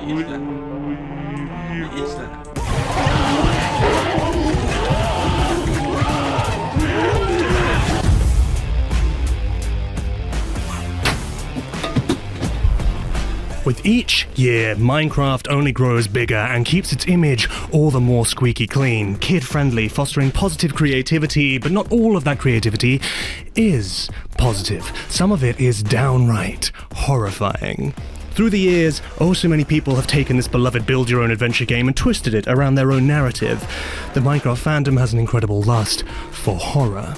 Is that? With each year, Minecraft only grows bigger and keeps its image all the more squeaky clean, kid-friendly, fostering positive creativity, but not all of that creativity is positive. Some of it is downright horrifying. Through the years, oh so many people have taken this beloved build-your-own-adventure game and twisted it around their own narrative. The Minecraft fandom has an incredible lust for horror.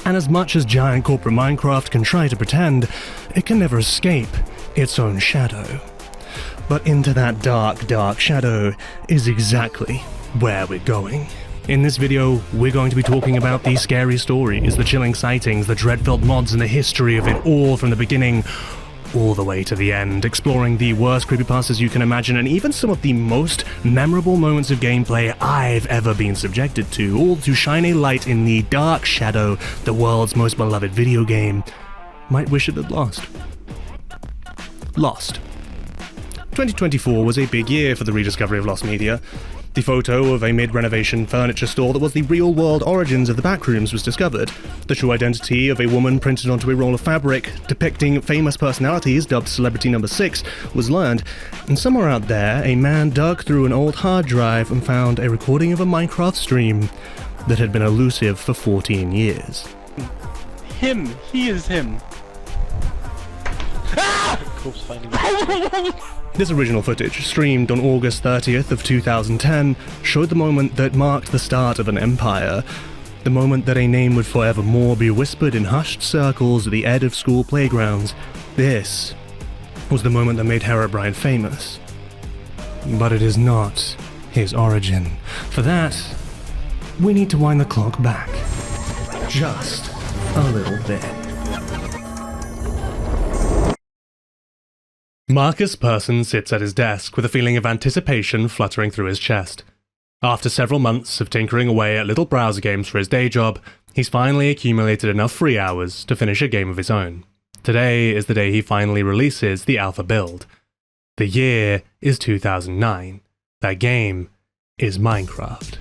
And as much as giant corporate Minecraft can try to pretend, it can never escape its own shadow. But into that dark, dark shadow is exactly where we're going. In this video, we're going to be talking about these scary stories, the chilling sightings, the dread-filled mods, and the history of it all from the beginning all the way to the end, exploring the worst creepypastas you can imagine and even some of the most memorable moments of gameplay I've ever been subjected to, all to shine a light in the dark shadow the world's most beloved video game might wish it had lost. Lost. 2024 was a big year for the rediscovery of lost media. The photo of a mid-renovation furniture store that was the real-world origins of the backrooms was discovered. The true identity of a woman printed onto a roll of fabric depicting famous personalities dubbed Celebrity Number 6 was learned, and somewhere out there, a man dug through an old hard drive and found a recording of a Minecraft stream that had been elusive for 14 years. Him! He is him! This original footage, streamed on August 30th of 2010, showed the moment that marked the start of an empire. The moment that a name would forevermore be whispered in hushed circles at the edge of school playgrounds. This was the moment that made Herobrine famous. But it is not his origin. For that, we need to wind the clock back. Just a little bit. Marcus Persson sits at his desk with a feeling of anticipation fluttering through his chest. After several months of tinkering away at little browser games for his day job, he's finally accumulated enough free hours to finish a game of his own. Today is the day he finally releases the alpha build. The year is 2009. That game is Minecraft.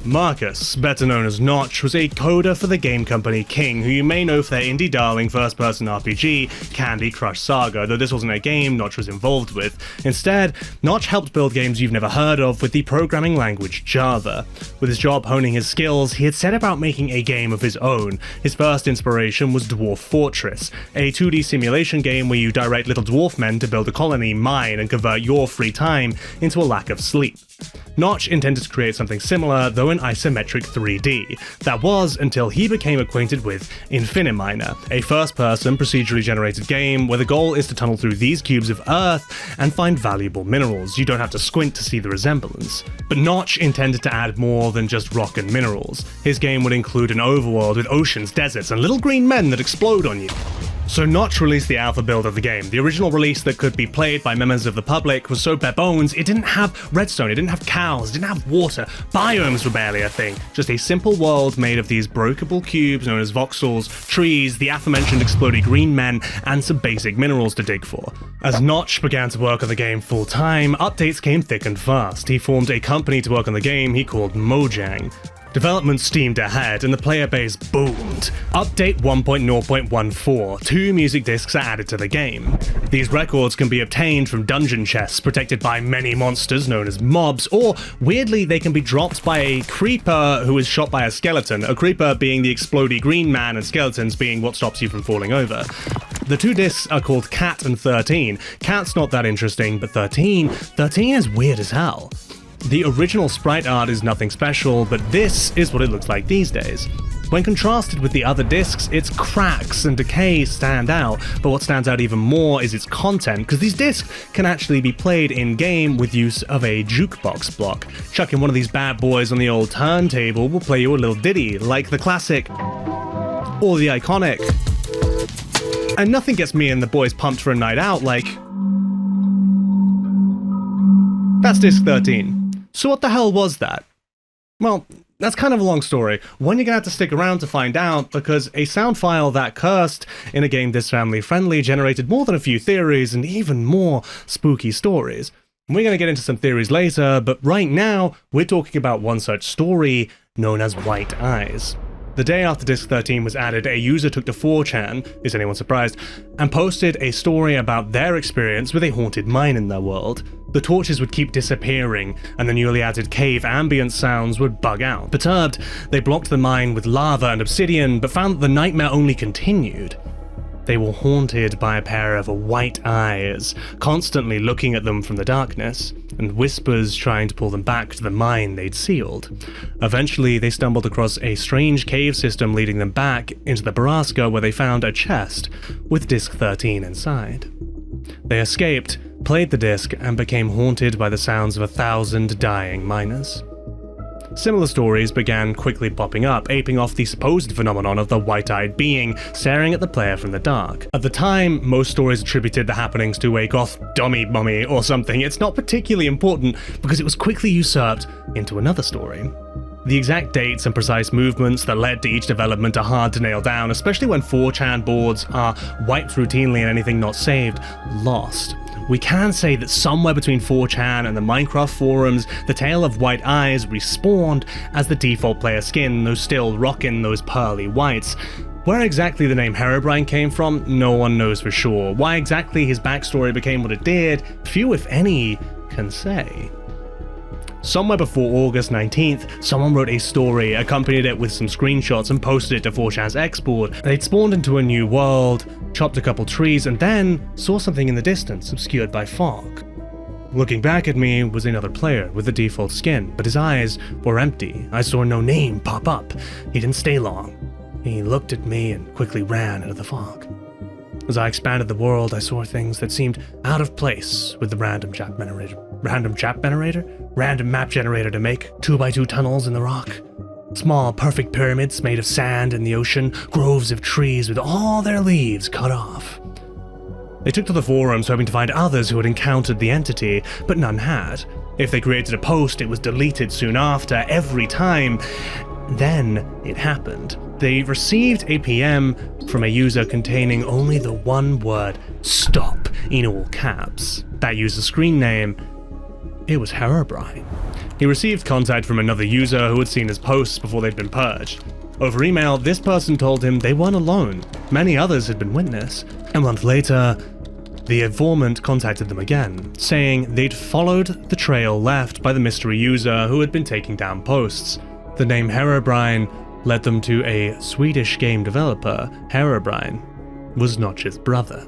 Marcus, better known as Notch, was a coder for the game company King, who you may know for their indie darling first-person RPG, Candy Crush Saga, though this wasn't a game Notch was involved with. Instead, Notch helped build games you've never heard of with the programming language Java. With his job honing his skills, he had set about making a game of his own. His first inspiration was Dwarf Fortress, a 2D simulation game where you direct little dwarf men to build a colony, mine, and convert your free time into a lack of sleep. Notch intended to create something similar, though in isometric 3D. That was until he became acquainted with Infiniminer, a first-person procedurally generated game where the goal is to tunnel through these cubes of Earth and find valuable minerals. You don't have to squint to see the resemblance. But Notch intended to add more than just rock and minerals. His game would include an overworld with oceans, deserts, and little green men that explode on you. So Notch released the alpha build of the game. The original release that could be played by members of the public was so bare bones, it didn't have redstone, it didn't have cows, it didn't have water, biomes were barely a thing. Just a simple world made of these breakable cubes known as voxels, trees, the aforementioned exploding green men, and some basic minerals to dig for. As Notch began to work on the game full time, updates came thick and fast. He formed a company to work on the game he called Mojang. Development steamed ahead and the player base boomed. Update 1.0.14, 2 music discs are added to the game. These records can be obtained from dungeon chests protected by many monsters known as mobs, or weirdly they can be dropped by a creeper who is shot by a skeleton, a creeper being the explodey green man and skeletons being what stops you from falling over. The 2 discs are called Cat and 13. Cat's not that interesting, but 13 is weird as hell. The original sprite art is nothing special, but this is what it looks like these days. When contrasted with the other discs, its cracks and decay stand out, but what stands out even more is its content, because these discs can actually be played in-game with use of a jukebox block. Chucking one of these bad boys on the old turntable will play you a little ditty, like the classic, or the iconic. And nothing gets me and the boys pumped for a night out like... That's disc 13. So what the hell was that? Well, That's kind of a long story, one you're gonna have to stick around to find out, because a sound file that cursed in a game this family-friendly generated more than a few theories and even more spooky stories. We're gonna get into some theories later, but right now, we're talking about one such story known as White Eyes. The day after Disc 13 was added, a user took to 4chan, is anyone surprised, and posted a story about their experience with a haunted mine in their world. The torches would keep disappearing, and the newly added cave ambient sounds would bug out. Perturbed, they blocked the mine with lava and obsidian, but found that the nightmare only continued. They were haunted by a pair of white eyes, constantly looking at them from the darkness, and whispers trying to pull them back to the mine they'd sealed. Eventually, they stumbled across a strange cave system leading them back into the Borrasca, where they found a chest with Disc 13 inside. They escaped, played the disc, and became haunted by the sounds of 1,000 dying miners. Similar stories began quickly popping up, aping off the supposed phenomenon of the white-eyed being staring at the player from the dark. At the time, most stories attributed the happenings to a goth dummy mummy or something. It's not particularly important because it was quickly usurped into another story. The exact dates and precise movements that led to each development are hard to nail down, especially when 4chan boards are wiped routinely and anything not saved lost. We can say that somewhere between 4chan and the Minecraft forums, the tale of White Eyes respawned as the default player skin, though still rocking those pearly whites. Where exactly the name Herobrine came from, no one knows for sure. Why exactly his backstory became what it did, few if any can say. Somewhere before August 19th, someone wrote a story, accompanied it with some screenshots, and posted it to 4chan's export. They'd spawned into a new world, chopped a couple trees, and then saw something in the distance, obscured by fog. Looking back at me was another player with the default skin, but his eyes were empty. I saw no name pop up. He didn't stay long. He looked at me and quickly ran into the fog. As I expanded the world, I saw things that seemed out of place with the random map generator to make 2x2 tunnels in the rock. Small, perfect pyramids made of sand in the ocean, groves of trees with all their leaves cut off. They took to the forums hoping to find others who had encountered the entity, but none had. If they created a post, it was deleted soon after, every time. Then it happened. They received a PM from a user containing only the one word, "stop," in all caps. That user's screen name, it was Herobrine. He received contact from another user who had seen his posts before they'd been purged. Over email, this person told him they weren't alone. Many others had been witness. A month later, the informant contacted them again, saying they'd followed the trail left by the mystery user who had been taking down posts. The name Herobrine led them to a Swedish game developer. Herobrine was Notch's brother.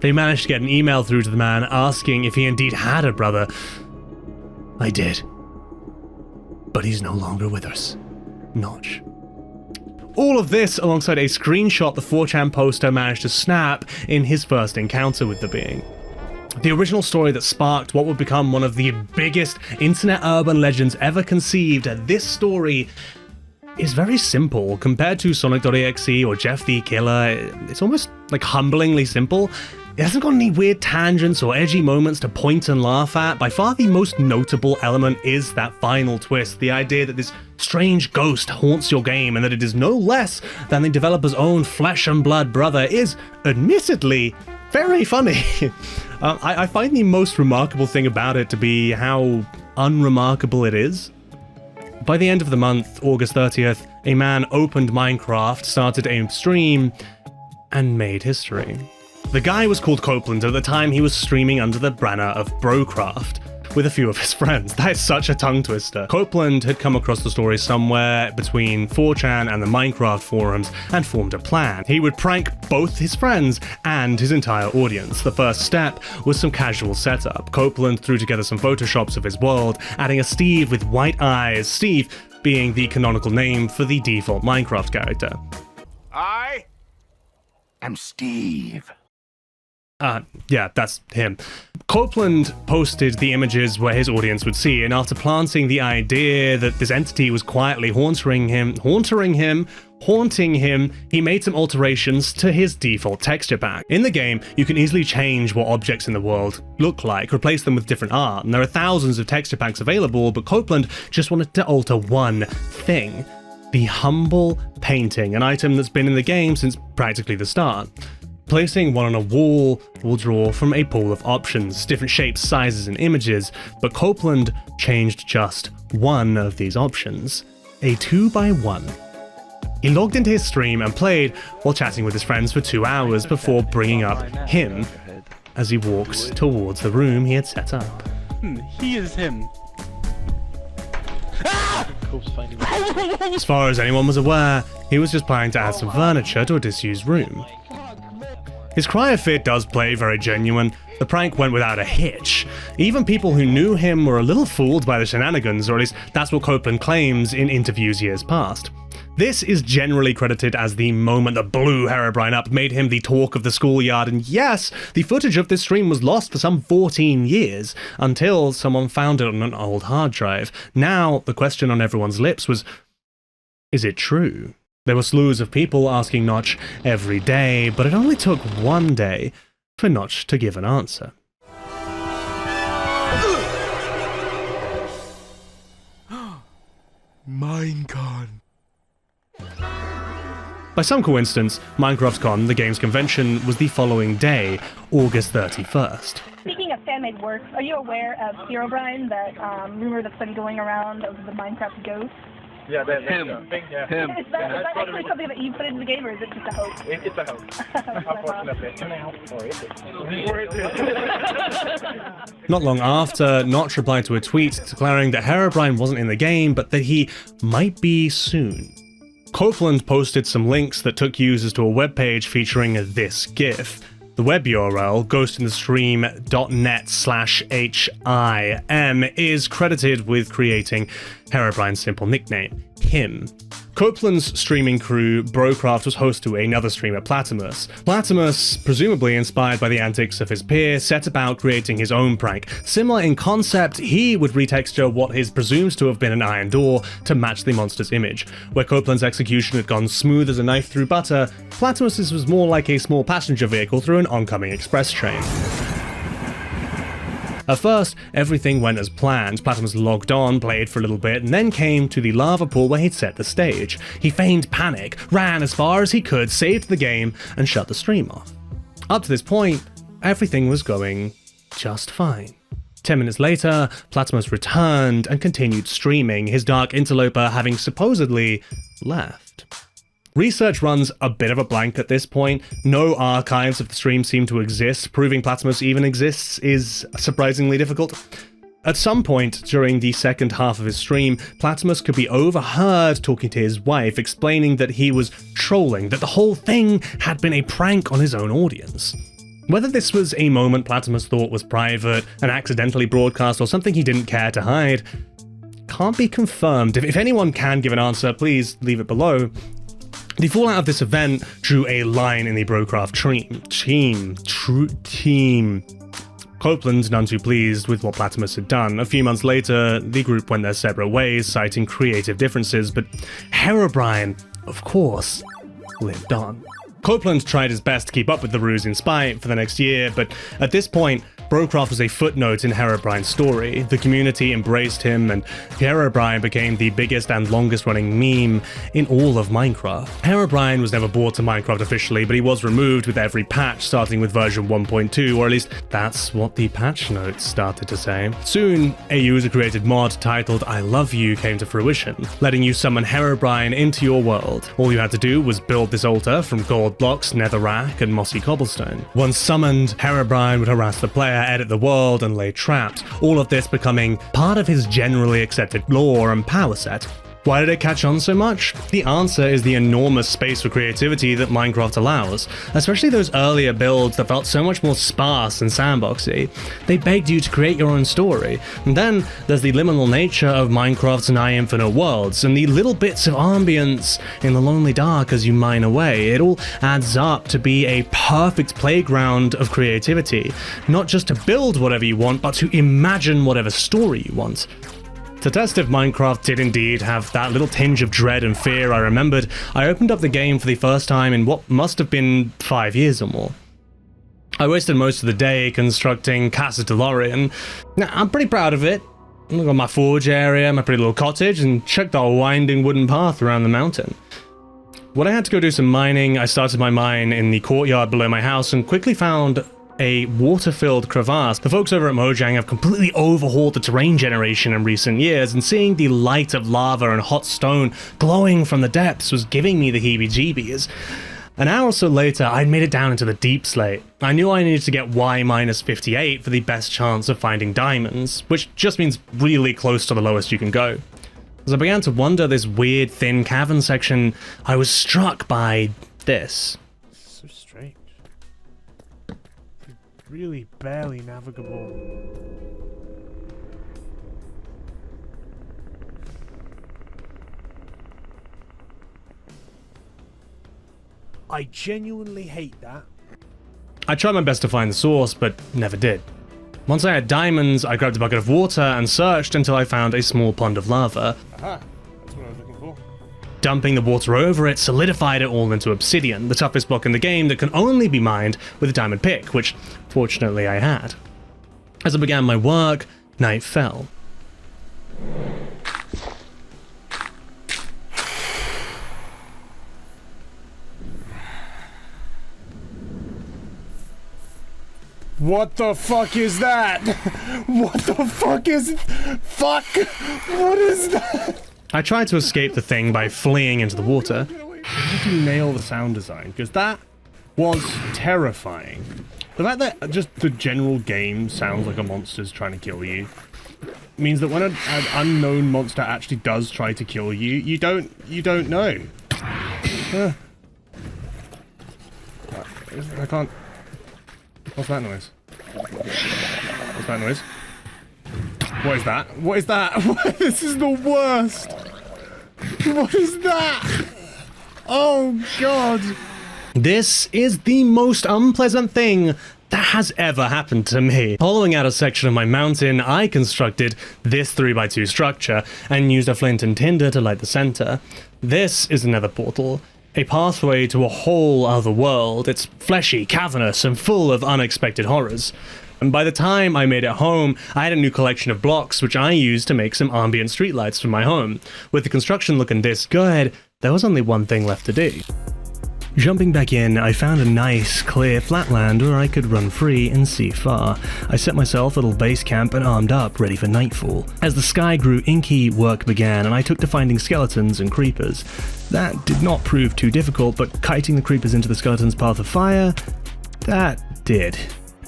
They managed to get an email through to the man asking if he indeed had a brother. I did. But he's no longer with us. Notch. All of this alongside a screenshot the 4chan poster managed to snap in his first encounter with the being. The original story that sparked what would become one of the biggest internet urban legends ever conceived, this story is very simple. Compared to Sonic.exe or Jeff the Killer, it's almost like humblingly simple. It hasn't got any weird tangents or edgy moments to point and laugh at. By far the most notable element is that final twist, the idea that this strange ghost haunts your game and that it is no less than the developer's own flesh and blood brother is, admittedly, very funny. I find the most remarkable thing about it to be how unremarkable it is. By the end of the month, August 30th, a man opened Minecraft, started a stream, and made history. The guy was called Copeland, and at the time he was streaming under the banner of Brocraft with a few of his friends. That is such a tongue twister. Copeland had come across the story somewhere between 4chan and the Minecraft forums and formed a plan. He would prank both his friends and his entire audience. The first step was some casual setup. Copeland threw together some photoshops of his world, adding a Steve with white eyes, Steve being the canonical name for the default Minecraft character. I am Steve. Yeah, that's him. Copeland posted the images where his audience would see, and after planting the idea that this entity was quietly haunting him Haunting him, he made some alterations to his default texture pack. In the game, you can easily change what objects in the world look like, replace them with different art, and there are thousands of texture packs available, but Copeland just wanted to alter one thing: the humble painting, an item that's been in the game since practically the start. Placing one on a wall will draw from a pool of options, different shapes, sizes, and images, but Copeland changed just one of these options, a 2x1. He logged into his stream and played while chatting with his friends for 2 hours before bringing up him as he walks towards the room he had set up. He is him. As far as anyone was aware, he was just planning to add some furniture to a disused room. His cry of fear does play very genuine. The prank went without a hitch. Even people who knew him were a little fooled by the shenanigans, or at least that's what Copeland claims in interviews years past. This is generally credited as the moment that blew Herobrine up, made him the talk of the schoolyard, and yes, the footage of this stream was lost for some 14 years, until someone found it on an old hard drive. Now, the question on everyone's lips was, is it true? There were slews of people asking Notch every day, but it only took one day for Notch to give an answer. Minecon. By some coincidence, Minecraft's the game's convention, was the following day, August 31st. Speaking of fan-made works, are you aware of Herobrine, that rumor that's been going around of the Minecraft ghost? Yeah, him. Him. Is that actually something that you put into the game, or is it just a hoax? It's a hoax. Unfortunately. Not long after, Notch replied to a tweet declaring that Herobrine wasn't in the game, but that he might be soon. Copeland posted some links that took users to a webpage featuring this GIF. The web URL, ghostinthestream.net/HIM, is credited with creating Herobrine's simple nickname, him. Copeland's streaming crew, Brocraft, was host to another streamer, Platimus. Platimus, presumably inspired by the antics of his peer, set about creating his own prank. Similar in concept, he would retexture what is presumed to have been an iron door to match the monster's image. Where Copeland's execution had gone smooth as a knife through butter, Platimus's was more like a small passenger vehicle through an oncoming express train. At first, everything went as planned. Platimus logged on, played for a little bit, and then came to the lava pool where he'd set the stage. He feigned panic, ran as far as he could, saved the game, and shut the stream off. Up to this point, everything was going just fine. 10 minutes later, Platimus returned and continued streaming, his dark interloper having supposedly left. Research runs a bit of a blank at this point. No archives of the stream seem to exist. Proving Platimus even exists is surprisingly difficult. At some point during the second half of his stream, Platimus could be overheard talking to his wife, explaining that he was trolling, that the whole thing had been a prank on his own audience. Whether this was a moment Platimus thought was private, an accidentally broadcast, or something he didn't care to hide, can't be confirmed. If anyone can give an answer, please leave it below. The fallout of this event drew a line in the Brocraft team. Copeland none too pleased with what Platimus had done. A few months later, the group went their separate ways, citing creative differences, but Herobrine, of course, lived on. Copeland tried his best to keep up with the ruse in spite for the next year, but at this point, Brocraft was a footnote in Herobrine's story. The community embraced him, and Herobrine became the biggest and longest-running meme in all of Minecraft. Herobrine was never brought to Minecraft officially, but he was removed with every patch, starting with version 1.2, or at least that's what the patch notes started to say. Soon, a user-created mod titled I Love You came to fruition, letting you summon Herobrine into your world. All you had to do was build this altar from gold blocks, netherrack, and mossy cobblestone. Once summoned, Herobrine would harass the player, edit the world, and lay traps, all of this becoming part of his generally accepted lore and power set. Why did it catch on so much? The answer is the enormous space for creativity that Minecraft allows, especially those earlier builds that felt so much more sparse and sandboxy. They begged you to create your own story. And then there's the liminal nature of Minecraft's nigh infinite worlds, and the little bits of ambience in the lonely dark as you mine away. It all adds up to be a perfect playground of creativity, not just to build whatever you want, but to imagine whatever story you want. To test if Minecraft did indeed have that little tinge of dread and fear I remembered, I opened up the game for the first time in what must have been 5 years or more. I wasted most of the day constructing Casa de Laurian. Now, I'm pretty proud of it. I've got my forge area, my pretty little cottage, and checked the winding wooden path around the mountain. When I had to go do some mining, I started my mine in the courtyard below my house and quickly found a water-filled crevasse. The folks over at Mojang have completely overhauled the terrain generation in recent years, and seeing the light of lava and hot stone glowing from the depths was giving me the heebie-jeebies. An hour or so later, I'd made it down into the deep slate. I knew I needed to get Y-58 for the best chance of finding diamonds, which just means really close to the lowest you can go. As I began to wander this weird, thin cavern section, I was struck by this. So strange. Really barely navigable. I genuinely hate that. I tried my best to find the source, but never did. Once I had diamonds, I grabbed a bucket of water and searched until I found a small pond of lava. Aha, that's what I was looking for. Dumping the water over it solidified it all into obsidian, the toughest block in the game that can only be mined with a diamond pick, which fortunately I had. As I began my work, night fell. What the fuck is that? What the fuck is... Fuck! What is that? I tried to escape the thing by fleeing into the water. How did you nail the sound design? Because that was terrifying. The fact that just the general game sounds like a monster's trying to kill you means that when an unknown monster actually does try to kill you, you don't know. I can't... What's that noise? What's that noise? What is that? What is that? This is the worst! What is that? Oh god! This is the most unpleasant thing that has ever happened to me. Hollowing out a section of my mountain, I constructed this 3x2 structure and used a flint and tinder to light the center. This is a nether portal. A pathway to a whole other world. It's fleshy, cavernous, and full of unexpected horrors. And by the time I made it home, I had a new collection of blocks which I used to make some ambient streetlights for my home. With the construction looking this good, there was only one thing left to do. Jumping back in, I found a nice, clear flatland where I could run free and see far. I set myself a little base camp and armed up, ready for nightfall. As the sky grew inky, work began, and I took to finding skeletons and creepers. That did not prove too difficult, but kiting the creepers into the skeleton's path of fire, that did.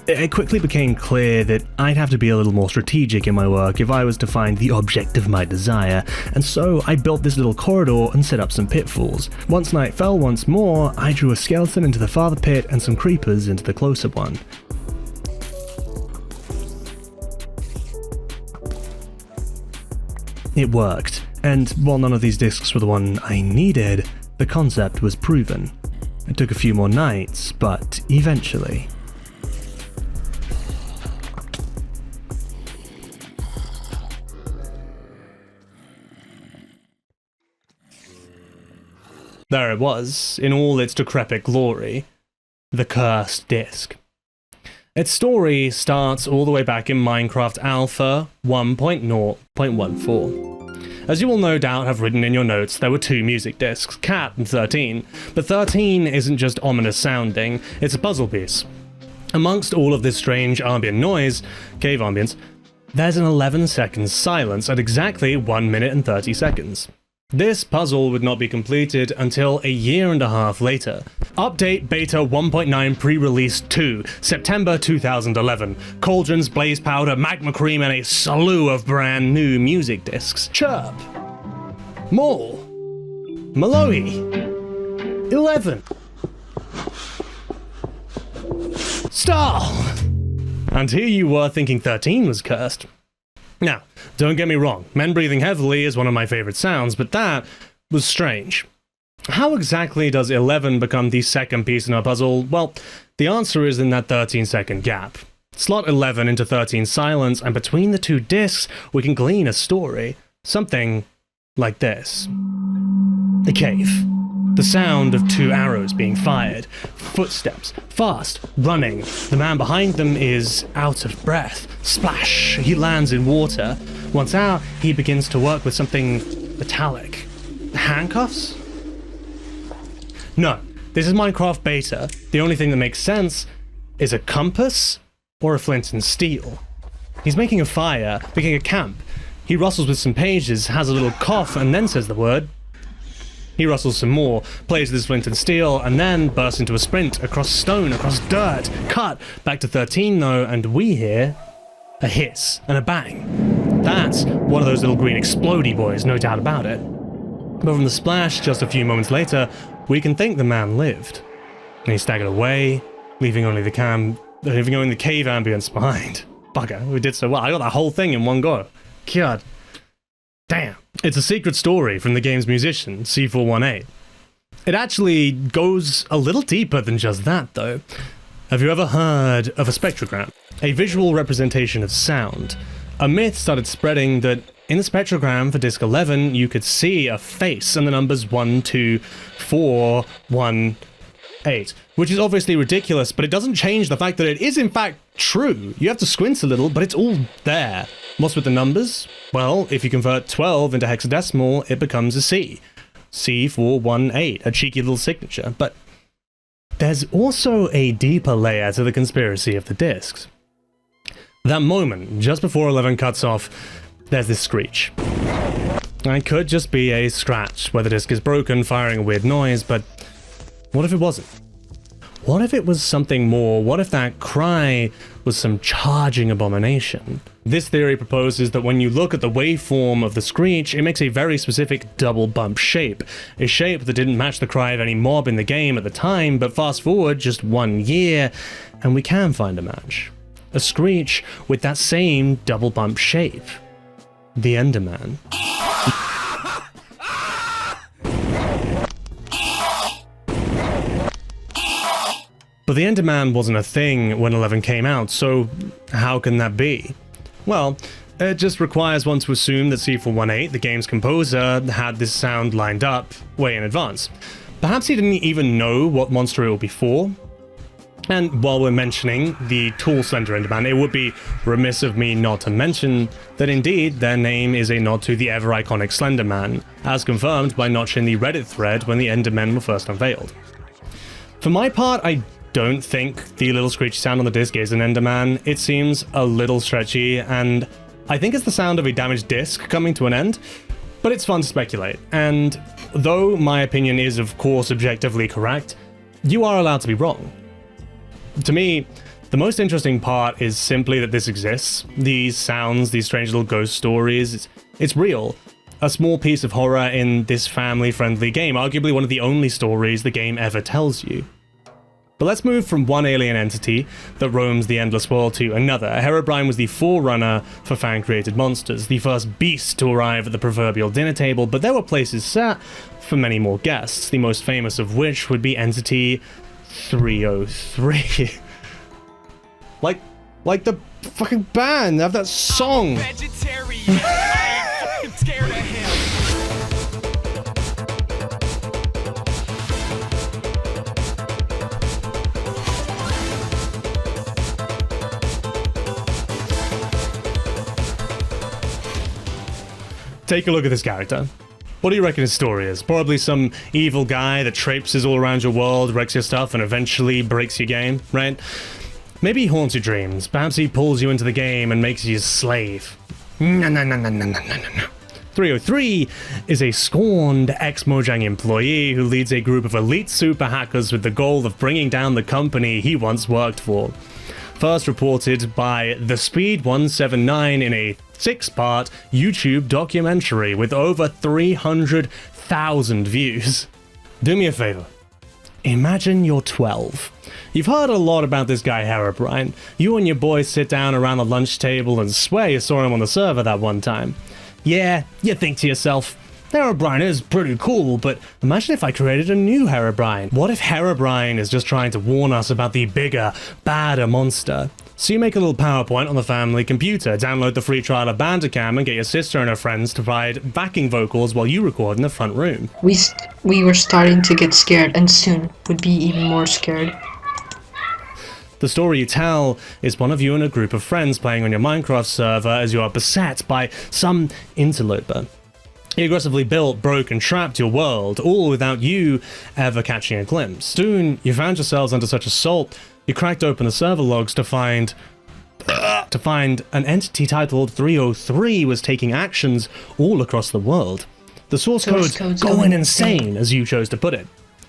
It quickly became clear that I'd have to be a little more strategic in my work if I was to find the object of my desire, and so I built this little corridor and set up some pitfalls. Once night fell once more, I drew a skeleton into the farther pit and some creepers into the closer one. It worked, and while none of these discs were the one I needed, the concept was proven. It took a few more nights, but eventually... there it was, in all its decrepit glory. The Cursed Disc. Its story starts all the way back in Minecraft Alpha 1.0.14. As you will no doubt have written in your notes, there were two music discs, Cat and 13, but 13 isn't just ominous sounding, it's a puzzle piece. Amongst all of this strange ambient noise, cave ambience, there's an 11-second silence at exactly 1 minute and 30 seconds. This puzzle would not be completed until a year and a half later. Update Beta 1.9 Pre-Release 2, September 2011. Cauldrons, blaze powder, magma cream, and a slew of brand new music discs. Chirp. More. Malloy. 11. Star. And here you were thinking 13 was cursed. Now, don't get me wrong, men breathing heavily is one of my favorite sounds, but that was strange. How exactly does 11 become the second piece in our puzzle? Well, the answer is in that 13-second gap. Slot 11 into 13 silence, and between the two discs, we can glean a story. Something like this. The cave. The sound of two arrows being fired. Footsteps. Fast. Running. The man behind them is out of breath. Splash. He lands in water. Once out, he begins to work with something metallic. Handcuffs? No. This is Minecraft beta. The only thing that makes sense is a compass or a flint and steel. He's making a fire, making a camp. He rustles with some pages, has a little cough, and then says the word. He rustles some more, plays with his flint and steel, and then bursts into a sprint across stone, across dirt. Cut back to 13 though, and we hear a hiss and a bang. That's one of those little green explodey boys, no doubt about it. But from the splash just a few moments later, we can think the man lived. And he staggered away, leaving only the cave ambience behind. Bugger, we did so well. I got that whole thing in one go. God. Damn. It's a secret story from the game's musician, C418. It actually goes a little deeper than just that, though. Have you ever heard of a spectrogram? A visual representation of sound. A myth started spreading that in the spectrogram for disc 11, you could see a face and the numbers 1, 2, 4, 1, 8, which is obviously ridiculous, but it doesn't change the fact that it is in fact true. You have to squint a little, but it's all there. What's with the numbers? Well, if you convert 12 into hexadecimal, it becomes a C. C418, a cheeky little signature. But there's also a deeper layer to the conspiracy of the discs. That moment, just before 11 cuts off, there's this screech. It could just be a scratch where the disc is broken, firing a weird noise, but what if it wasn't? What if it was something more? What if that cry was some charging abomination? This theory proposes that when you look at the waveform of the screech, it makes a very specific double bump shape. A shape that didn't match the cry of any mob in the game at the time, but fast forward just 1 year, and we can find a match. A screech with that same double bump shape. The Enderman. But the Enderman wasn't a thing when 11 came out, so how can that be? Well, it just requires one to assume that C418, the game's composer, had this sound lined up way in advance. Perhaps he didn't even know what monster it would be for. And while we're mentioning the tall, slender Enderman, it would be remiss of me not to mention that indeed their name is a nod to the ever-iconic Slenderman, as confirmed by Notch in the Reddit thread when the Endermen were first unveiled. For my part, I don't think the little screechy sound on the disc is an Enderman. It seems a little stretchy, and I think it's the sound of a damaged disc coming to an end, but it's fun to speculate. And though my opinion is of course objectively correct, you are allowed to be wrong. To me, the most interesting part is simply that this exists. These sounds, these strange little ghost stories, it's real. A small piece of horror in this family-friendly game, arguably one of the only stories the game ever tells you. But let's move from one alien entity that roams the endless world to another. Herobrine was the forerunner for fan-created monsters, the first beast to arrive at the proverbial dinner table, but there were places set for many more guests, the most famous of which would be Entity 303. like the fucking band, they have that song. Vegetarian, I ain't fucking scared of him. Take a look at this character. What do you reckon his story is? Probably some evil guy that traipses all around your world, wrecks your stuff, and eventually breaks your game, right? Maybe he haunts your dreams. Perhaps he pulls you into the game and makes you his slave. No. 303 is a scorned ex-Mojang employee who leads a group of elite super hackers with the goal of bringing down the company he once worked for. First reported by The Speed 179 in a 6-part YouTube documentary with over 300,000 views. Do me a favor. Imagine you're 12. You've heard a lot about this guy Herobrine. You and your boys sit down around the lunch table and swear you saw him on the server that one time. Yeah, you think to yourself, Herobrine is pretty cool, but imagine if I created a new Herobrine. What if Herobrine is just trying to warn us about the bigger, badder monster? So you make a little PowerPoint on the family computer, download the free trial of Bandicam, and get your sister and her friends to provide backing vocals while you record in the front room. We were starting to get scared, and soon would be even more scared. The story you tell is one of you and a group of friends playing on your Minecraft server as you are beset by some interloper. He aggressively built, broke, and trapped your world, all without you ever catching a glimpse. Soon, you found yourselves under such assault, you cracked open the server logs to find an entity titled 303 was taking actions all across the world. The source code's going insane, as you chose to put it.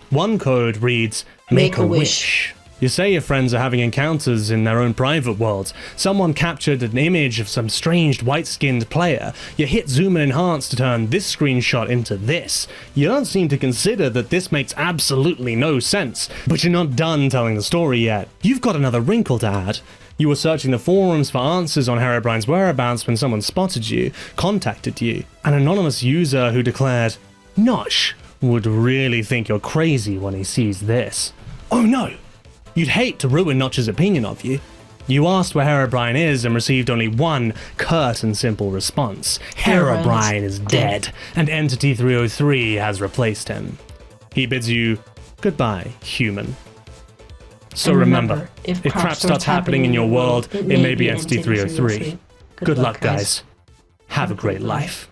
One code reads, "Make a wish." You say your friends are having encounters in their own private worlds. Someone captured an image of some strange white-skinned player. You hit zoom and enhance to turn this screenshot into this. You don't seem to consider that this makes absolutely no sense. But you're not done telling the story yet. You've got another wrinkle to add. You were searching the forums for answers on Herobrine's whereabouts when someone spotted you, contacted you. An anonymous user who declared, "Nosh would really think you're crazy when he sees this." Oh no! You'd hate to ruin Notch's opinion of you. You asked where Herobrine is and received only one curt and simple response. Herobrine is dead, and Entity 303 has replaced him. He bids you goodbye, human. So remember, if crap starts happening in your world, it may be Entity 303. Good luck, guys. Have a great life.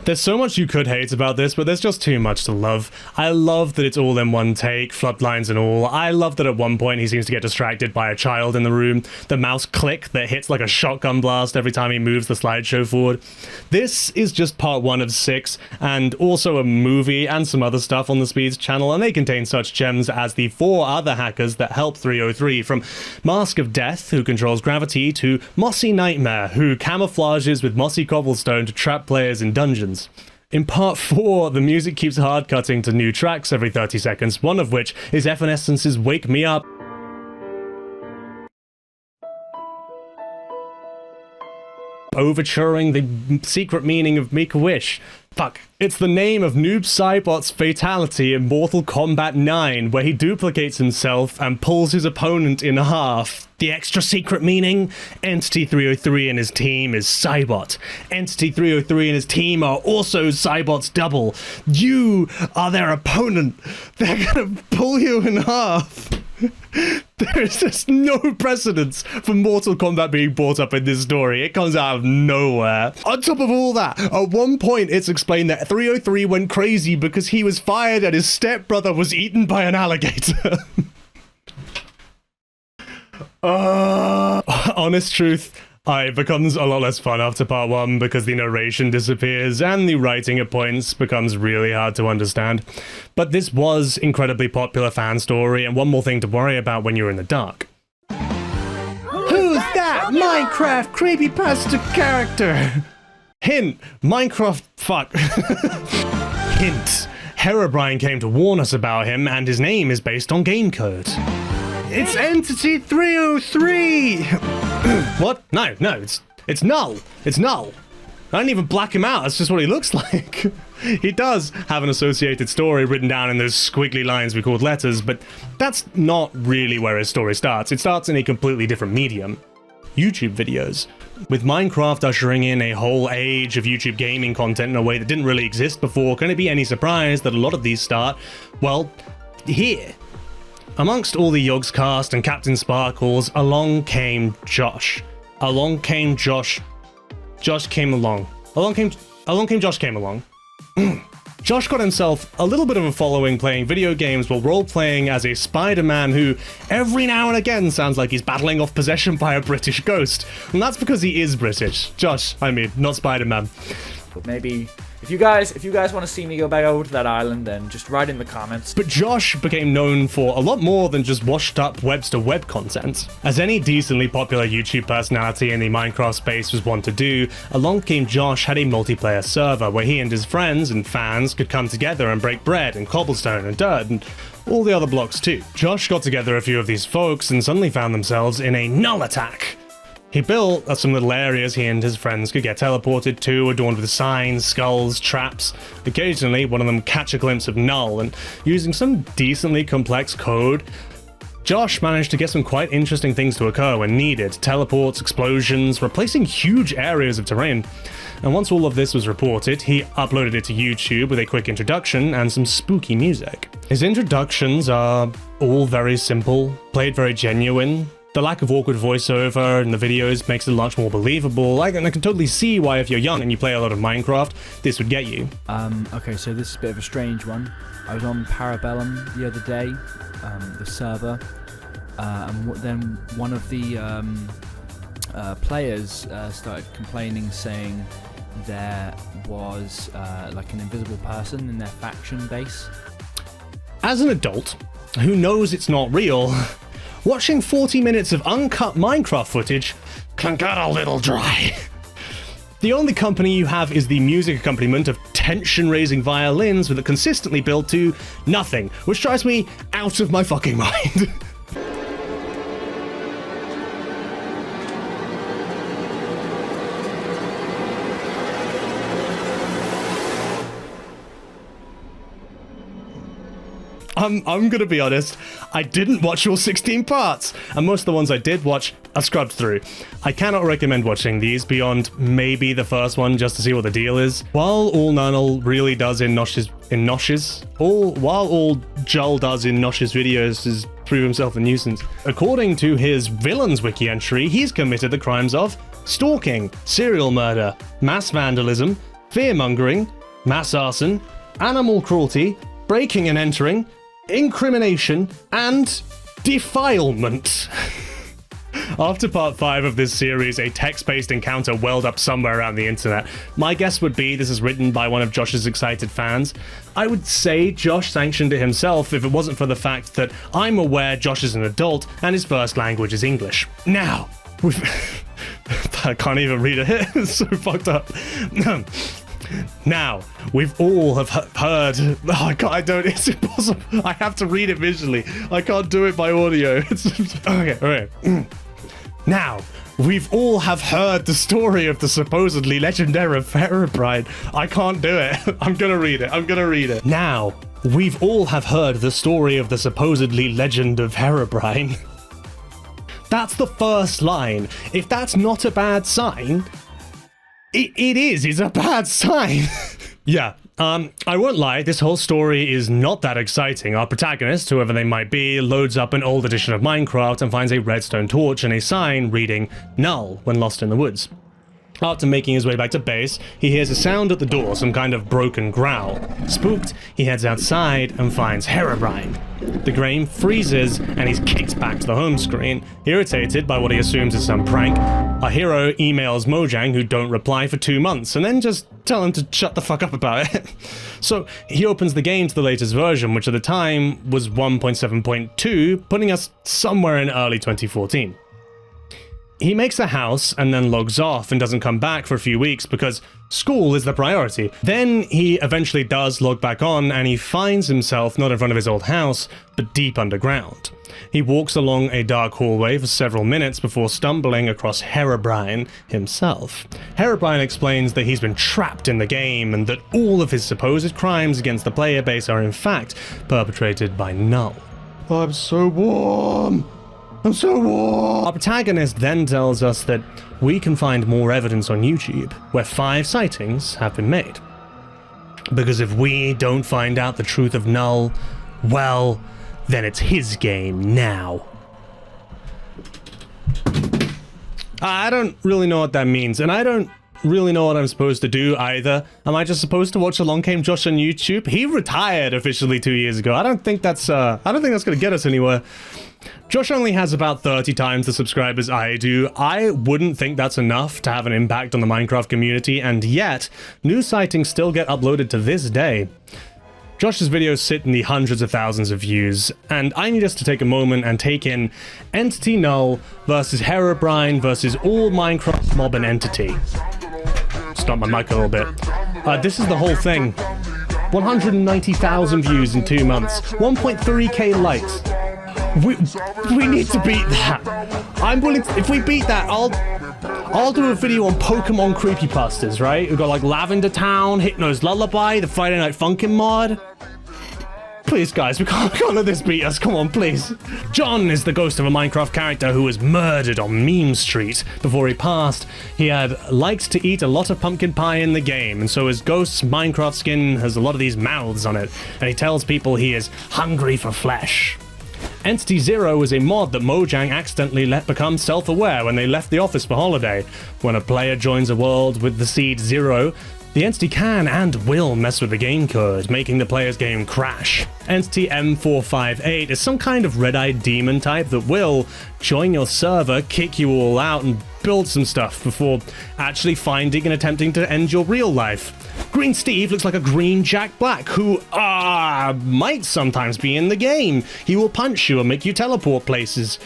There's so much you could hate about this, but there's just too much to love. I love that it's all in one take, floodlines and all. I love that at one point he seems to get distracted by a child in the room, the mouse click that hits like a shotgun blast every time he moves the slideshow forward. This is just part 1 of 6, and also a movie and some other stuff on the Speeds channel, and they contain such gems as the 4 other hackers that help 303, from Mask of Death, who controls gravity, to Mossy Nightmare, who camouflages with mossy cobblestone to trap players in dungeons. In part 4, the music keeps hard cutting to new tracks every 30 seconds, one of which is Evanescence's Wake Me Up. Overturing the secret meaning of Make a Wish. Fuck. It's the name of Noob Saibot's fatality in Mortal Kombat 9, where he duplicates himself and pulls his opponent in half. The extra secret meaning? Entity 303 and his team is Saibot. Entity 303 and his team are also Saibot's double. You are their opponent. They're gonna pull you in half. There is just no precedence for Mortal Kombat being brought up in this story. It comes out of nowhere. On top of all that, at one point it's explained that 303 went crazy because he was fired and his stepbrother was eaten by an alligator. Honest truth, it becomes a lot less fun after part 1 because the narration disappears and the writing at points becomes really hard to understand. But this was incredibly popular fan story, and one more thing to worry about when you're in the dark. Who's that Minecraft creepypasta character? Hint, Minecraft fuck. Hint, Herobrine came to warn us about him, and his name is based on game code. It's Entity 303! What? No, it's Null. It's Null. I didn't even black him out, that's just what he looks like. He does have an associated story written down in those squiggly lines we called letters, but that's not really where his story starts. It starts in a completely different medium. YouTube videos. With Minecraft ushering in a whole age of YouTube gaming content in a way that didn't really exist before, can it be any surprise that a lot of these start, well, here. Amongst all the Yogscast and Captain Sparkles, along came Josh. Josh came along. Josh came along. Josh got himself a little bit of a following playing video games while role-playing as a Spider-Man who every now and again sounds like he's battling off possession by a British ghost. And that's because he is British. Josh, I mean, not Spider-Man. But maybe if you guys want to see me go back over to that island, then just write in the comments. But Josh became known for a lot more than just washed up Webster web content. As any decently popular YouTube personality in the Minecraft space was wont to do, Along Came Josh had a multiplayer server where he and his friends and fans could come together and break bread and cobblestone and dirt and all the other blocks too. Josh got together a few of these folks and suddenly found themselves in a Null attack. He built some little areas he and his friends could get teleported to, adorned with signs, skulls, traps. Occasionally, one of them catch a glimpse of Null, and using some decently complex code, Josh managed to get some quite interesting things to occur when needed. Teleports, explosions, replacing huge areas of terrain. And once all of this was reported, he uploaded it to YouTube with a quick introduction and some spooky music. His introductions are all very simple, played very genuine. The lack of awkward voiceover in the videos makes it much more believable. I can totally see why if you're young and you play a lot of Minecraft, this would get you. Okay, so this is a bit of a strange one. I was on Parabellum the other day, the server, and then one of the players started complaining, saying there was like an invisible person in their faction base. As an adult who knows it's not real, watching 40 minutes of uncut Minecraft footage can get a little dry. The only company you have is the music accompaniment of tension-raising violins that are consistently built to nothing, which drives me out of my fucking mind. I'm gonna be honest, I didn't watch all 16 parts, and most of the ones I did watch, I scrubbed through. I cannot recommend watching these beyond maybe the first one just to see what the deal is. While all Null really does while all Joel does in Nosh's videos is prove himself a nuisance, according to his Villains wiki entry, he's committed the crimes of stalking, serial murder, mass vandalism, fear-mongering, mass arson, animal cruelty, breaking and entering, incrimination, and defilement. After part 5 of this series, a text-based encounter welled up somewhere around the internet. My guess would be this is written by one of Josh's excited fans. I would say Josh sanctioned it himself if it wasn't for the fact that I'm aware Josh is an adult and his first language is English. Now, I can't even read it. It's so fucked up. Now, we've all have heard... it's impossible. I have to read it visually. I can't do it by audio. Okay. Now, we've all have heard the story of the supposedly legendary Herobrine. I can't do it. I'm gonna read it. Now, we've all have heard the story of the supposedly legend of Herobrine. That's the first line. If that's not a bad sign... It's a bad sign. Yeah, I won't lie, this whole story is not that exciting. Our protagonist, whoever they might be, loads up an old edition of Minecraft and finds a redstone torch and a sign reading Null when lost in the woods. After making his way back to base, he hears a sound at the door, some kind of broken growl. Spooked, he heads outside and finds Herobrine. The game freezes and he's kicked back to the home screen. Irritated by what he assumes is some prank, our hero emails Mojang, who don't reply for 2 months, and then just tell him to shut the fuck up about it. So he opens the game to the latest version, which at the time was 1.7.2, putting us somewhere in early 2014. He makes a house and then logs off and doesn't come back for a few weeks because school is the priority. Then he eventually does log back on and he finds himself not in front of his old house, but deep underground. He walks along a dark hallway for several minutes before stumbling across Herobrine himself. Herobrine explains that he's been trapped in the game and that all of his supposed crimes against the player base are in fact perpetrated by Null. I'm so warm! Our protagonist then tells us that we can find more evidence on YouTube, where 5 sightings have been made. Because if we don't find out the truth of Null, well, then it's his game now. I don't really know what that means, and I don't really know what I'm supposed to do either. Am I just supposed to watch Along Came Josh on YouTube? He retired officially 2 years ago. I don't think that's gonna get us anywhere. Josh only has about 30 times the subscribers I do. I wouldn't think that's enough to have an impact on the Minecraft community, and yet, new sightings still get uploaded to this day. Josh's videos sit in the hundreds of thousands of views, and I need us to take a moment and take in Entity Null versus Herobrine versus all Minecraft mob and entity. Stop my mic a little bit. This is the whole thing. 190,000 views in 2 months. 1.3k likes. We need to beat that. I'm willing to, if we beat that, I'll do a video on Pokemon Creepypastas, right? We've got like Lavender Town, Hypno's Lullaby, the Friday Night Funkin' mod. Please, guys, we can't let this beat us. Come on, please. John is the ghost of a Minecraft character who was murdered on Meme Street. Before he passed, he had liked to eat a lot of pumpkin pie in the game, and so his ghost's Minecraft skin has a lot of these mouths on it, and he tells people he is hungry for flesh. Entity Zero is a mod that Mojang accidentally let become self-aware when they left the office for holiday. When a player joins a world with the seed Zero, the entity can and will mess with the game code, making the player's game crash. Entity M458 is some kind of red-eyed demon type that will join your server, kick you all out, and build some stuff before actually finding and attempting to end your real life. Green Steve looks like a green Jack Black who, might sometimes be in the game. He will punch you and make you teleport places.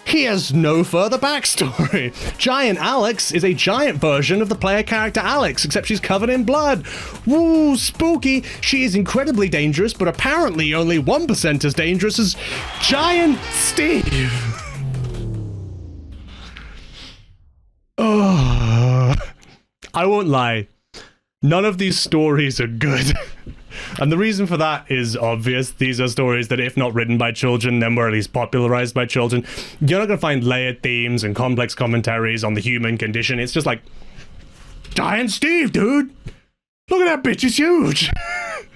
He has no further backstory. Giant Alex is a giant version of the player character Alex, except she's covered in blood. Woo, spooky. She is incredibly dangerous, but apparently only 1% as dangerous as Giant Steve. Oh, I won't lie. None of these stories are good. And the reason for that is obvious. These are stories that, if not written by children, then were at least popularized by children. You're not going to find layered themes and complex commentaries on the human condition. It's just like, Giant Steve, dude! Look at that bitch, it's huge!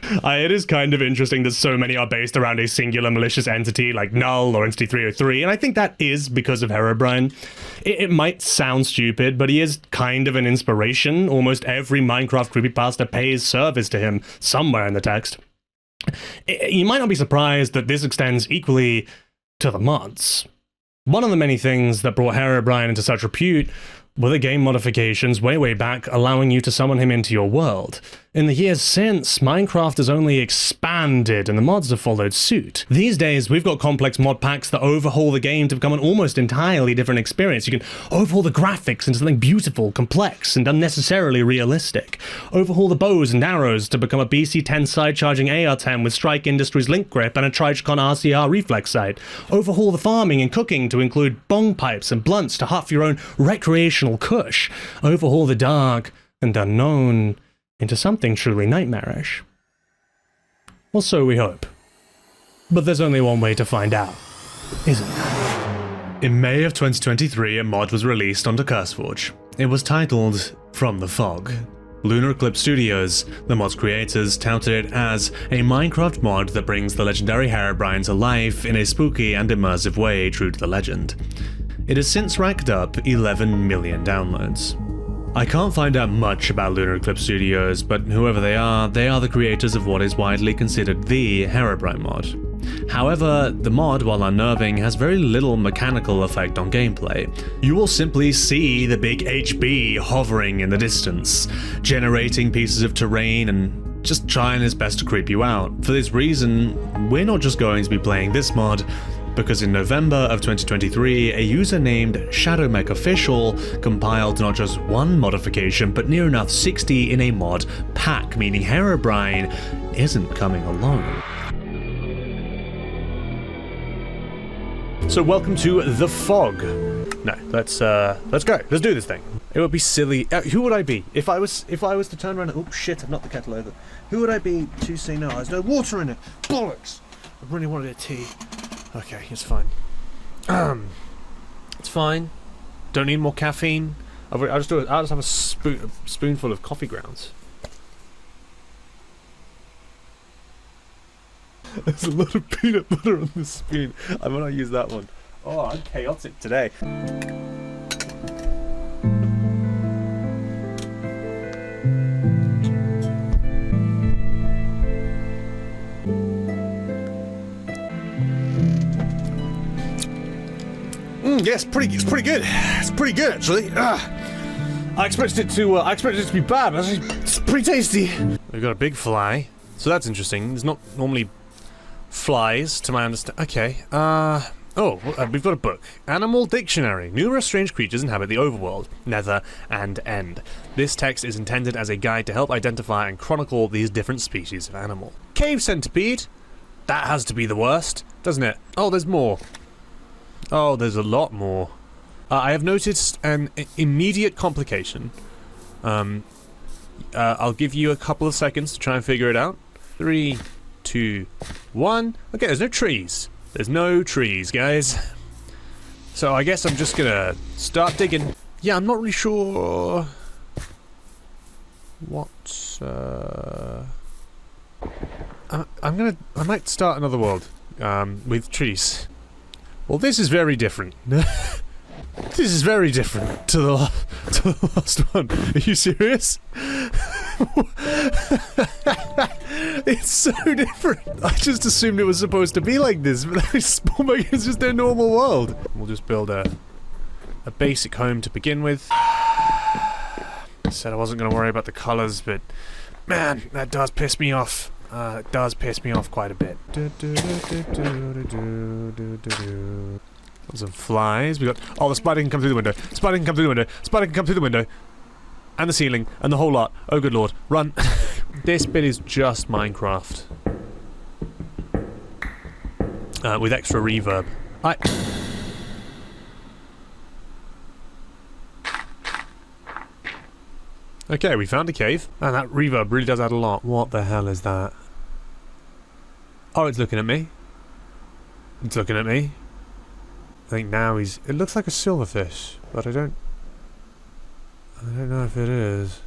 It is kind of interesting that so many are based around a singular malicious entity like Null or Entity 303, and I think that is because of Herobrine. It might sound stupid, but he is kind of an inspiration. Almost every Minecraft creepypasta pays service to him somewhere in the text. You might not be surprised that this extends equally to the mods. One of the many things that brought Herobrine into such repute were the game modifications way back, allowing you to summon him into your world. In the years since, Minecraft has only expanded and the mods have followed suit. These days, we've got complex mod packs that overhaul the game to become an almost entirely different experience. You can overhaul the graphics into something beautiful, complex, and unnecessarily realistic. Overhaul the bows and arrows to become a BC-10 side-charging AR-10 with Strike Industries link grip and a Trichcon RCR reflex sight. Overhaul the farming and cooking to include bong pipes and blunts to huff your own recreational kush. Overhaul the dark and unknown into something truly nightmarish. Well, so we hope. But there's only one way to find out, isn't there? In May of 2023, a mod was released onto CurseForge. It was titled From the Fog. Lunar Eclipse Studios, the mod's creators, touted it as a Minecraft mod that brings the legendary Herobrine to life in a spooky and immersive way true to the legend. It has since racked up 11 million downloads. I can't find out much about Lunar Eclipse Studios, but whoever they are the creators of what is widely considered the Herobrine mod. However, the mod, while unnerving, has very little mechanical effect on gameplay. You will simply see the big HB hovering in the distance, generating pieces of terrain and just trying his best to creep you out. For this reason, we're not just going to be playing this mod, because in November of 2023, a user named ShadowMechOfficial compiled not just one modification, but near enough 60 in a mod pack, meaning Herobrine isn't coming alone. So welcome to The Fog. No, let's go. Let's do this thing. It would be silly. Who would I be if I was to turn around and, oh shit, I've knocked the kettle over. Who would I be to say no? There's no water in it. Bollocks. I really wanted a tea. Okay, it's fine. It's fine. Don't need more caffeine. I'll just have a spoonful of coffee grounds. There's a lot of peanut butter on the spoon. I might not use that one. Oh, I'm chaotic today. Yes, it's pretty good. It's pretty good actually. I expected it to be bad, but it's pretty tasty. We've got a big fly, so that's interesting. There's not normally flies, to my understanding. Okay. We've got a book. Animal Dictionary. Numerous strange creatures inhabit the overworld, nether, and end. This text is intended as a guide to help identify and chronicle these different species of animal. Cave centipede. That has to be the worst, doesn't it? Oh, there's more. Oh, there's a lot more. I have noticed an immediate complication. I'll give you a couple of seconds to try and figure it out. 3, 2, 1. Okay, there's no trees. There's no trees, guys. So I guess I'm just gonna start digging. Yeah, I'm not really sure what, I might start another world, with trees. Well, this is very different. This is very different to the last one. Are you serious? It's so different. I just assumed it was supposed to be like this, but it's just a normal world. We'll just build a basic home to begin with. I said I wasn't going to worry about the colours, but man, that does piss me off. It does piss me off quite a bit. Some flies. We got. Oh, the spider can come through the window. Spider can come through the window. Spider can come through the window. And the ceiling. And the whole lot. Oh, good lord. Run. This bit is just Minecraft. With extra reverb. Okay, we found a cave. And that reverb really does add a lot. What the hell is that? Oh, it's looking at me. It's looking at me. I think now he's... It looks like a silverfish, but I don't know if it is.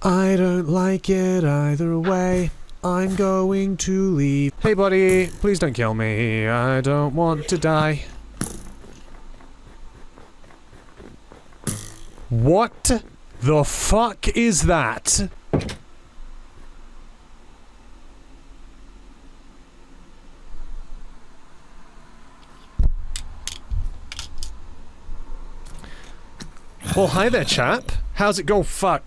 I don't like it either way. I'm going to leave. Hey buddy, please don't kill me. I don't want to die. What the fuck is that? Well, hi there, chap. How's it go? Fuck.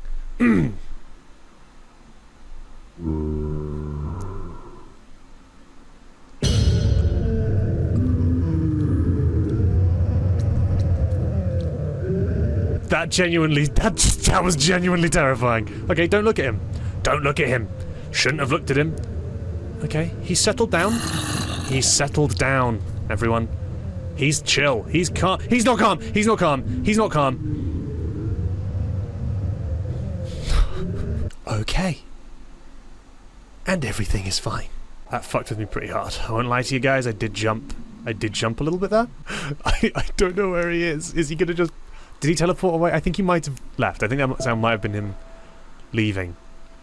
That was genuinely terrifying. Okay, don't look at him. Don't look at him. Shouldn't have looked at him. Okay, he's settled down. He's settled down, everyone. He's chill. He's calm. He's not calm. He's not calm. He's not calm. Okay. And everything is fine. That fucked with me pretty hard. I won't lie to you guys, I did jump. I did jump a little bit there. I don't know where he is. Is he gonna just... Did he teleport away? I think he might have left. I think that sound might have been him leaving.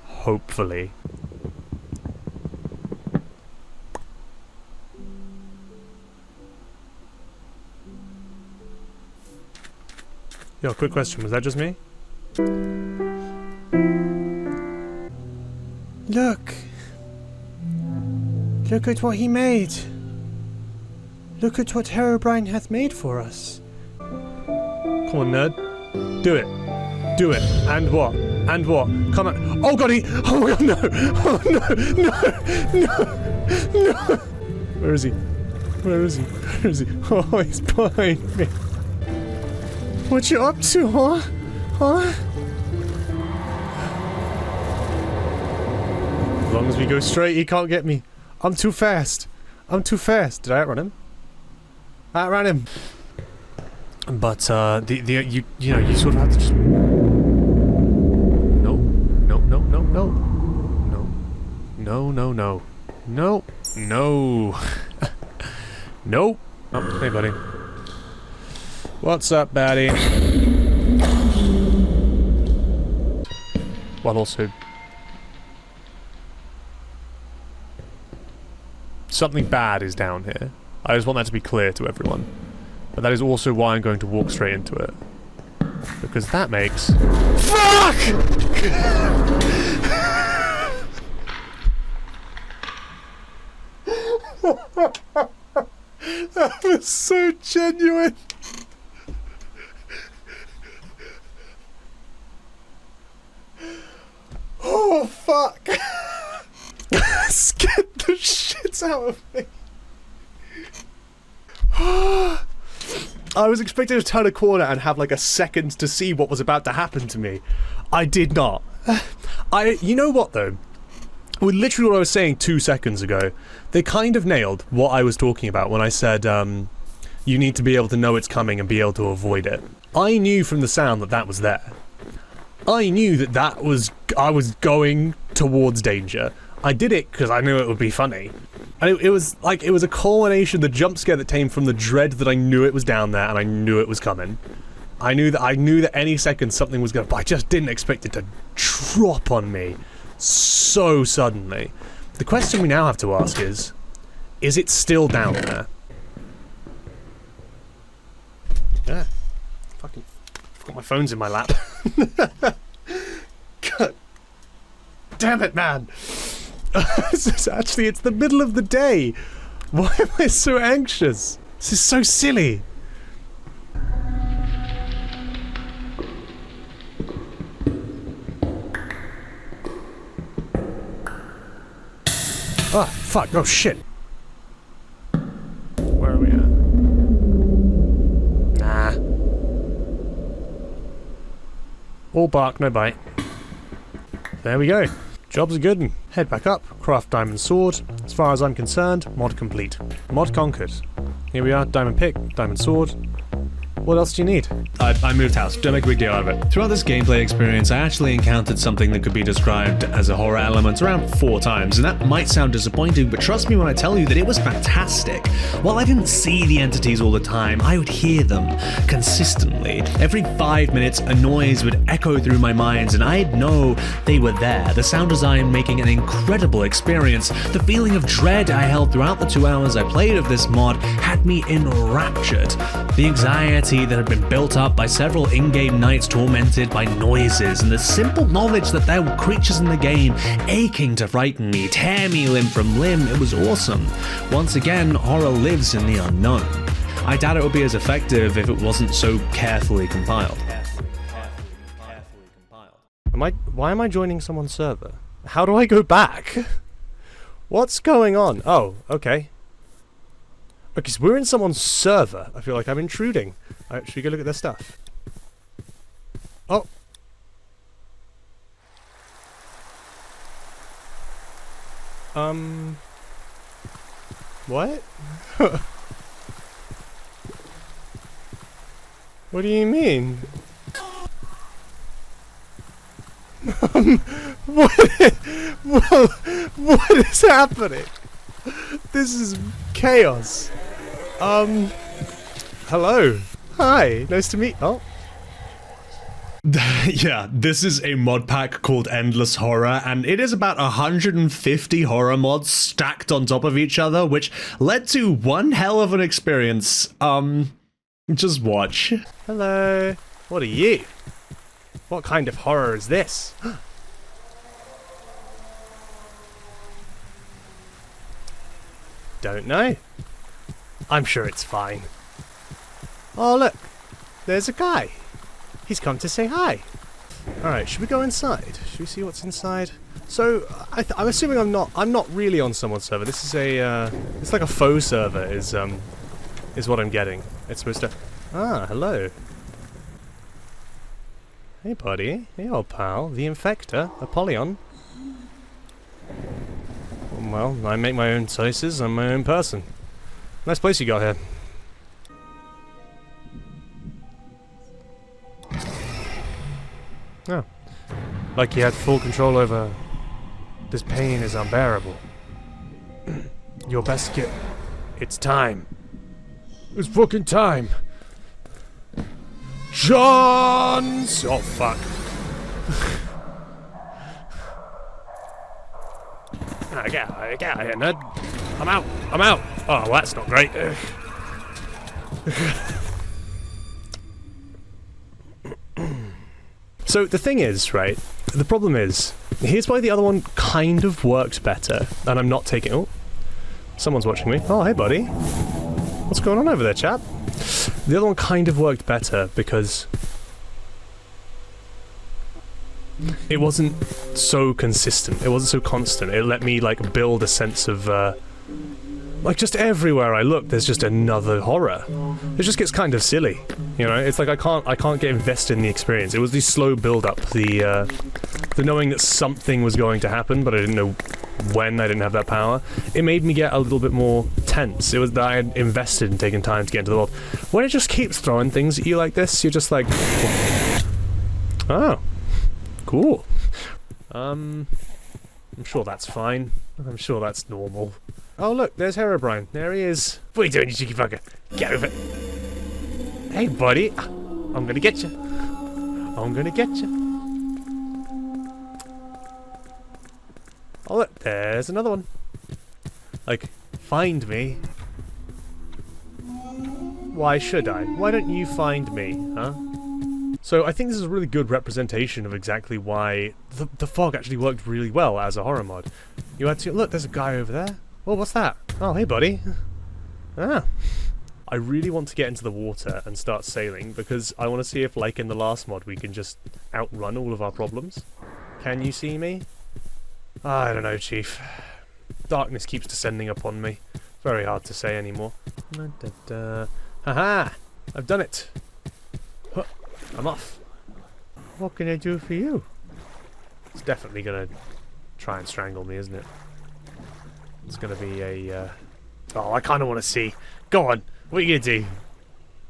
Hopefully. Yo, quick question. Was that just me? Look! Look at what he made! Look at what Herobrine hath made for us! Come on, nerd. Do it. Do it. And what? And what? Come on. Oh god, oh my god, no! Oh no! No! No! No! Where is he? Where is he? Where is he? Oh, he's behind me. What you up to, huh? Huh? As long as we go straight, he can't get me. I'm too fast. I'm too fast. Did I outrun him? I outran him. But you know, you sort of have to just... No. No, no, no, no. No. No, no, no. No. No. Nope. Oh, hey buddy. What's up, baddie? Well, also... Something bad is down here. I just want that to be clear to everyone. But that is also why I'm going to walk straight into it. Because that makes... FUCK! That was so genuine! Oh, fuck! Scared the shit out of me! I was expecting to turn a corner and have like a second to see what was about to happen to me. I did not. You know what though? literally what I was saying 2 seconds ago. They kind of nailed what I was talking about when I said, you need to be able to know it's coming and be able to avoid it. I knew from the sound that that was there. I knew that I was going towards danger. I did it because I knew it would be funny. And it was like, it was a culmination, the jump scare that came from the dread that I knew it was down there and I knew it was coming. I knew that any second something was going to, but I just didn't expect it to drop on me so suddenly. The question we now have to ask is it still down there? Yeah. Fucking forgot my phone's in my lap. God damn it, man. Actually, it's the middle of the day. Why am I so anxious? This is so silly. Oh, fuck. Oh, shit. Where are we at? Nah. All bark, no bite. There we go. Job's a good one. Head back up, craft diamond sword. As far as I'm concerned, mod complete. Mod conquered. Here we are, diamond pick, diamond sword. What else do you need? I moved house. Don't make a big deal out of it. Throughout this gameplay experience, I actually encountered something that could be described as a horror element around 4 times, and that might sound disappointing, but trust me when I tell you that it was fantastic. While I didn't see the entities all the time, I would hear them consistently. Every 5 minutes, a noise would echo through my mind, and I'd know they were there. The sound design making an incredible experience. The feeling of dread I held throughout the 2 hours I played of this mod had me enraptured. The anxiety that had been built up by several in-game nights tormented by noises, and the simple knowledge that there were creatures in the game aching to frighten me, tear me limb from limb. It was awesome. Once again, horror lives in the unknown. I doubt it would be as effective if it wasn't so carefully compiled. Why am I joining someone's server? How do I go back? What's going on? Oh, okay. Okay, so we're in someone's server. I feel like I'm intruding. Should we go look at their stuff? Oh. What? What do you mean? What is happening? This is chaos. Hello. Hi, nice to meet. Oh. Yeah, this is a mod pack called Endless Horror, and it is about 150 horror mods stacked on top of each other, which led to one hell of an experience. Just watch. Hello. What are you? What kind of horror is this? Don't know. I'm sure it's fine. Oh, look. There's a guy. He's come to say hi. Alright, should we go inside? Should we see what's inside? So, I'm assuming I'm not really on someone's server. This is a, it's like a faux server is what I'm getting. It's supposed to... Ah, hello. Hey, buddy. Hey, old pal. The Infector. Apollyon. Well, I make my own choices. I'm my own person. Nice place you got here. Oh. Like you had full control over... This pain is unbearable. Your best get... It's time. It's fucking time. Johns! Oh, fuck. Get out of here, nerd. I'm out. I'm out. Oh, well, that's not great. So, the thing is, right, the problem is, here's why the other one kind of worked better, and I'm not taking... Oh, someone's watching me. Oh, hey, buddy. What's going on over there, chap? The other one kind of worked better because it wasn't so consistent. It wasn't so constant. It let me, like, build a sense of, like, just everywhere I look, there's just another horror. It just gets kind of silly, you know? It's like I can't get invested in the experience. It was the slow build-up, the knowing that something was going to happen, but I didn't know when I didn't have that power, it made me get a little bit more tense. It was that I had invested in taking time to get into the world. When it just keeps throwing things at you like this, you're just like, oh, cool. I'm sure that's fine. I'm sure that's normal. Oh look, there's Herobrine. There he is. What are you doing, you cheeky fucker? Get over it. Hey buddy, I'm gonna get you. I'm gonna get you. Oh look, there's another one. Like, find me. Why should I? Why don't you find me, huh? So I think this is a really good representation of exactly why the fog actually worked really well as a horror mod. You had to look, there's a guy over there. Oh, what's that? Oh, hey buddy. Ah. I really want to get into the water and start sailing because I want to see if, like in the last mod, we can just outrun all of our problems. Can you see me? I don't know, Chief. Darkness keeps descending upon me. Very hard to say anymore. Haha! I've done it! Huh, I'm off. What can I do for you? It's definitely gonna try and strangle me, isn't it? It's gonna be a, Oh, I kinda wanna see. Go on! What are you gonna do?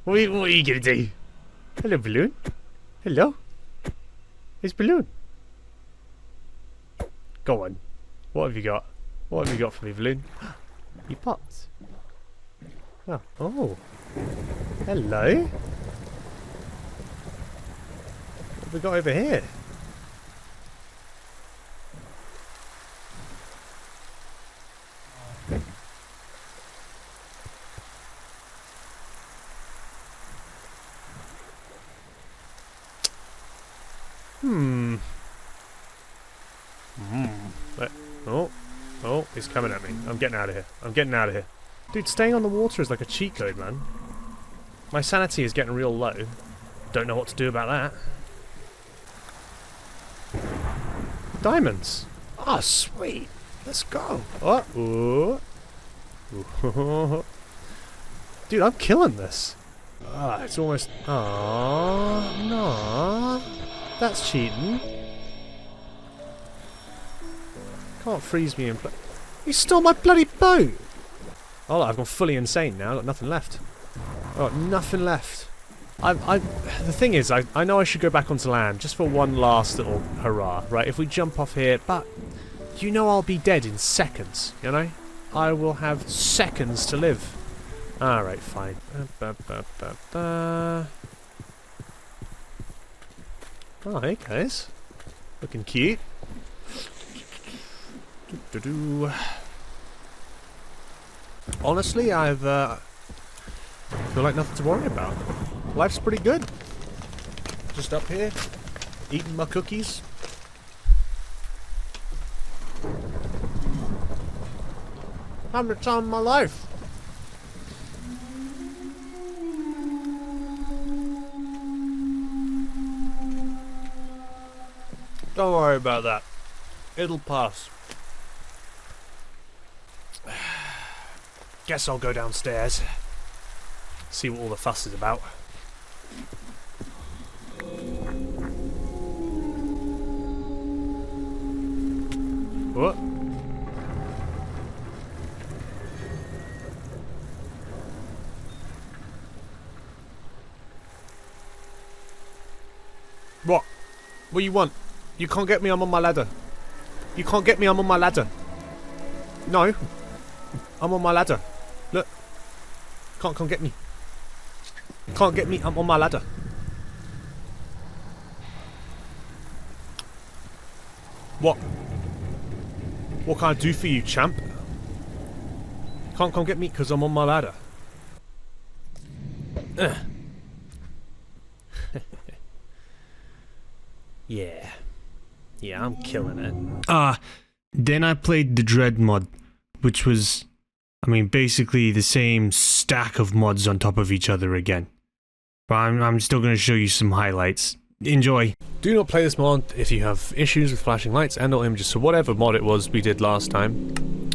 What are you gonna do? Hello, Balloon. Hello? It's Balloon. Go on. What have you got? What have you got for me, Balloon? You popped. Oh. Oh. Hello. What have we got over here? Oh, he's coming at me. I'm getting out of here. I'm getting out of here. Dude, staying on the water is like a cheat code, man. My sanity is getting real low. Don't know what to do about that. Diamonds. Ah, oh, sweet. Let's go. Oh, ooh. Dude, I'm killing this. Ah, it's almost... Ah, no. That's cheating. Can't freeze me in place. You stole my bloody boat! Oh, I've gone fully insane now. I've got nothing left. I've got nothing left. The thing is, I know I should go back onto land just for one last little hurrah, right? If we jump off here, but you know I'll be dead in seconds, you know? I will have seconds to live. Alright, fine. Oh, hey guys. Looking cute. Honestly, I feel like nothing to worry about. Life's pretty good. Just up here, eating my cookies. Having the time of my life. Don't worry about that. It'll pass. Guess I'll go downstairs. See what all the fuss is about. What? What? What do you want? You can't get me, I'm on my ladder. You can't get me, I'm on my ladder. No. I'm on my ladder. Look. Can't get me. Can't get me, I'm on my ladder. What? What can I do for you, champ? Can't come get me because I'm on my ladder. Yeah. Yeah, I'm killing it. Then I played the Dread mod, which was, I mean, basically the same stack of mods on top of each other again. But I'm still going to show you some highlights. Enjoy. Do not play this mod if you have issues with flashing lights and or images. So whatever mod it was we did last time,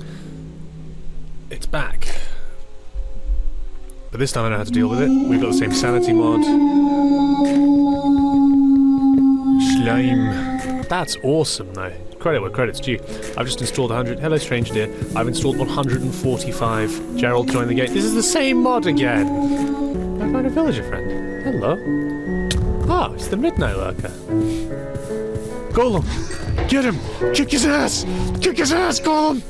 it's back. But this time I don't have to deal with it. We've got the same sanity mod. Slime. That's awesome though. credit where credit's due. I've just installed 100. Hello, strange dear. I've installed 145. Gerald joined the game. This is the same mod again. I find a villager friend. Hello. Ah, it's the Midnight Lurker. Golem, get him! Kick his ass! Kick his ass, Golem!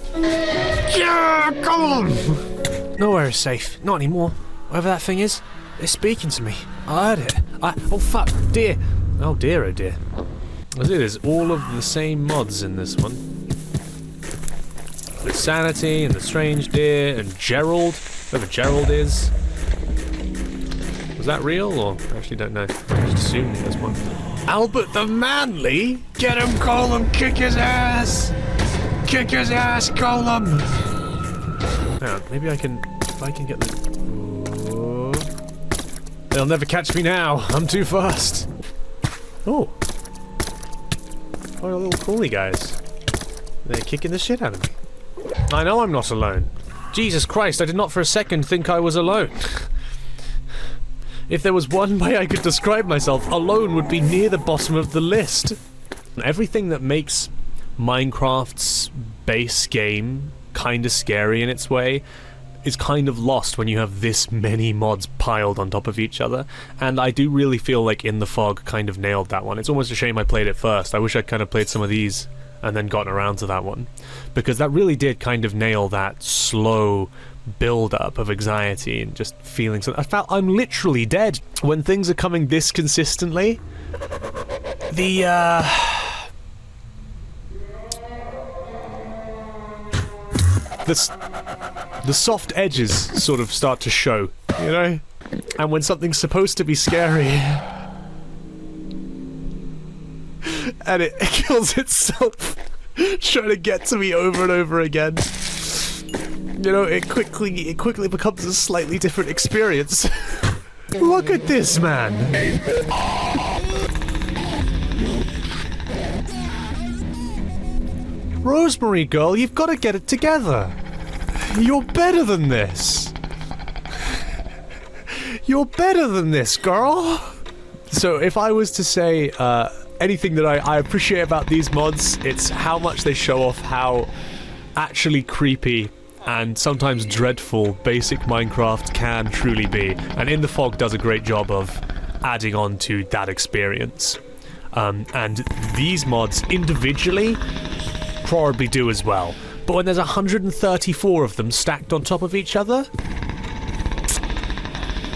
Yeah, Golem! Nowhere is safe. Not anymore. Whatever that thing is, it's speaking to me. I heard it. Oh fuck, dear. Oh dear, oh dear. I see there's all of the same mods in this one. The Sanity and the Strange Deer and Gerald, whoever Gerald is. Was that real or I actually don't know. I just assumed it was one. Albert the Manly? Get him, Golem! Kick his ass! Kick his ass, Golem! Hang on, maybe I can... If I can get the... Oh. They'll never catch me now! I'm too fast! Oh. Oh, little crawly guys. They're kicking the shit out of me. I know I'm not alone. Jesus Christ, I did not for a second think I was alone. If there was one way I could describe myself, alone would be near the bottom of the list. Everything that makes Minecraft's base game kind of scary in its way is kind of lost when you have this many mods piled on top of each other, and I do really feel like In the Fog kind of nailed that one. It's almost a shame I played it first. I wish I'd kind of played some of these and then gotten around to that one, because that really did kind of nail that slow build-up of anxiety and just feeling something. I felt I'm literally dead when things are coming this consistently. The soft edges sort of start to show, you know? And when something's supposed to be scary and it kills itself trying to get to me over and over again, you know, it quickly becomes a slightly different experience. Look at this, man! Rosemary girl, you've got to get it together. You're better than this. You're better than this, girl. So if I was to say anything that I appreciate about these mods, it's how much they show off how actually creepy and sometimes dreadful basic Minecraft can truly be. And In the Fog does a great job of adding on to that experience. And these mods individually probably do as well. But when there's 134 of them stacked on top of each other...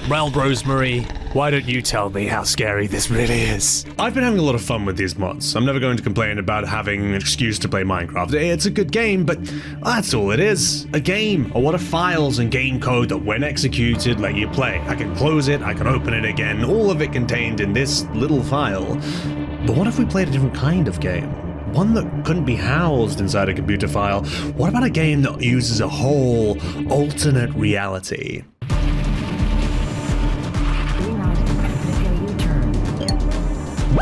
Well, Rosemary, why don't you tell me how scary this really is? I've been having a lot of fun with these mods. I'm never going to complain about having an excuse to play Minecraft. It's a good game, but that's all it is. A game. A lot of files and game code that, when executed, let you play. I can close it, I can open it again, all of it contained in this little file. But what if we played a different kind of game? One that couldn't be housed inside a computer file? What about a game that uses a whole alternate reality?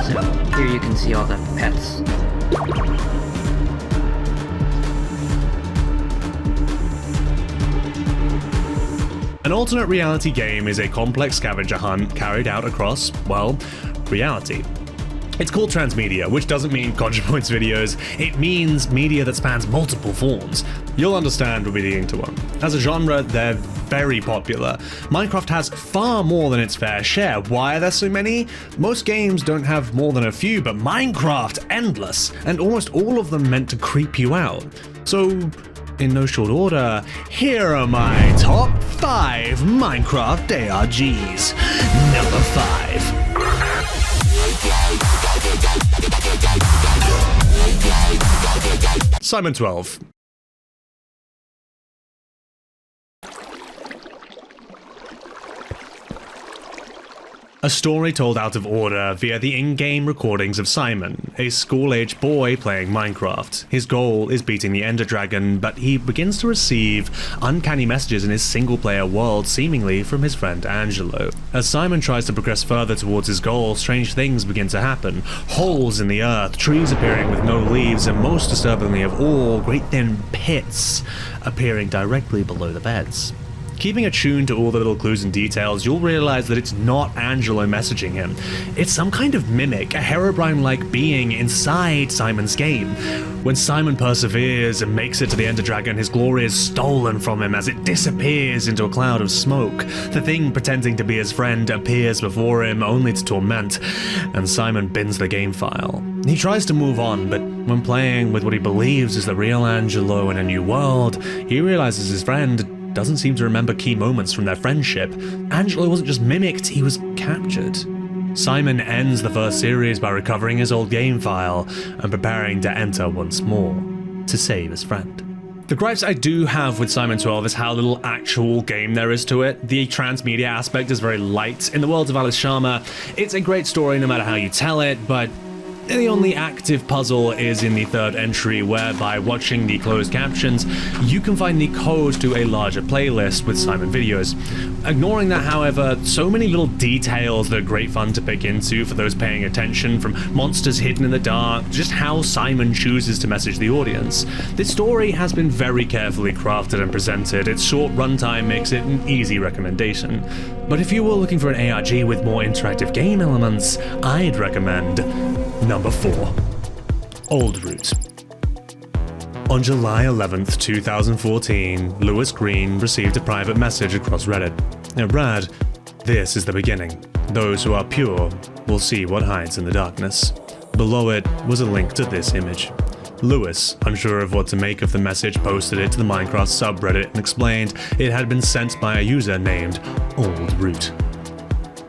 So, here you can see all the pets. An alternate reality game is a complex scavenger hunt carried out across, well, reality. It's called transmedia, which doesn't mean ContraPoints videos, it means media that spans multiple forms. You'll understand when we dig into one. As a genre, they're very popular. Minecraft has far more than its fair share. Why are there so many? Most games don't have more than a few, but Minecraft, endless, and almost all of them meant to creep you out. So, in no short order, here are my top 5 Minecraft ARGs. Number 5. Simon 12. A story told out of order via the in-game recordings of Simon, a school-aged boy playing Minecraft. His goal is beating the Ender Dragon, but he begins to receive uncanny messages in his single-player world, seemingly from his friend Angelo. As Simon tries to progress further towards his goal, strange things begin to happen. Holes in the earth, trees appearing with no leaves, and most disturbingly of all, great thin pits appearing directly below the beds. keeping attuned to all the little clues and details, you'll realize that it's not Angelo messaging him. It's some kind of mimic, a Herobrine-like being inside Simon's game. When Simon perseveres and makes it to the Ender Dragon, his glory is stolen from him as it disappears into a cloud of smoke. The thing pretending to be his friend appears before him only to torment, and Simon bins the game file. He tries to move on, but when playing with what he believes is the real Angelo in a new world, he realizes his friend doesn't seem to remember key moments from their friendship. Angelo wasn't just mimicked, he was captured. Simon ends the first series by recovering his old game file and preparing to enter once more to save his friend. The gripes I do have with Simon 12 is how little actual game there is to it. The transmedia aspect is very light. In the world of Alice Sharma, it's a great story no matter how you tell it, but the only active puzzle is in the third entry, where by watching the closed captions, you can find the code to a larger playlist with Simon videos. Ignoring that, however, so many little details that are great fun to pick into for those paying attention, from monsters hidden in the dark, just how Simon chooses to message the audience. This story has been very carefully crafted and presented. Its short runtime makes it an easy recommendation. But if you were looking for an ARG with more interactive game elements, I'd recommend Number 4. Oldroot. On July 11th, 2014, Lewis Green received a private message across Reddit. It read, "This is the beginning. Those who are pure will see what hides in the darkness." Below it was a link to this image. Lewis, unsure of what to make of the message, posted it to the Minecraft subreddit and explained it had been sent by a user named Oldroot.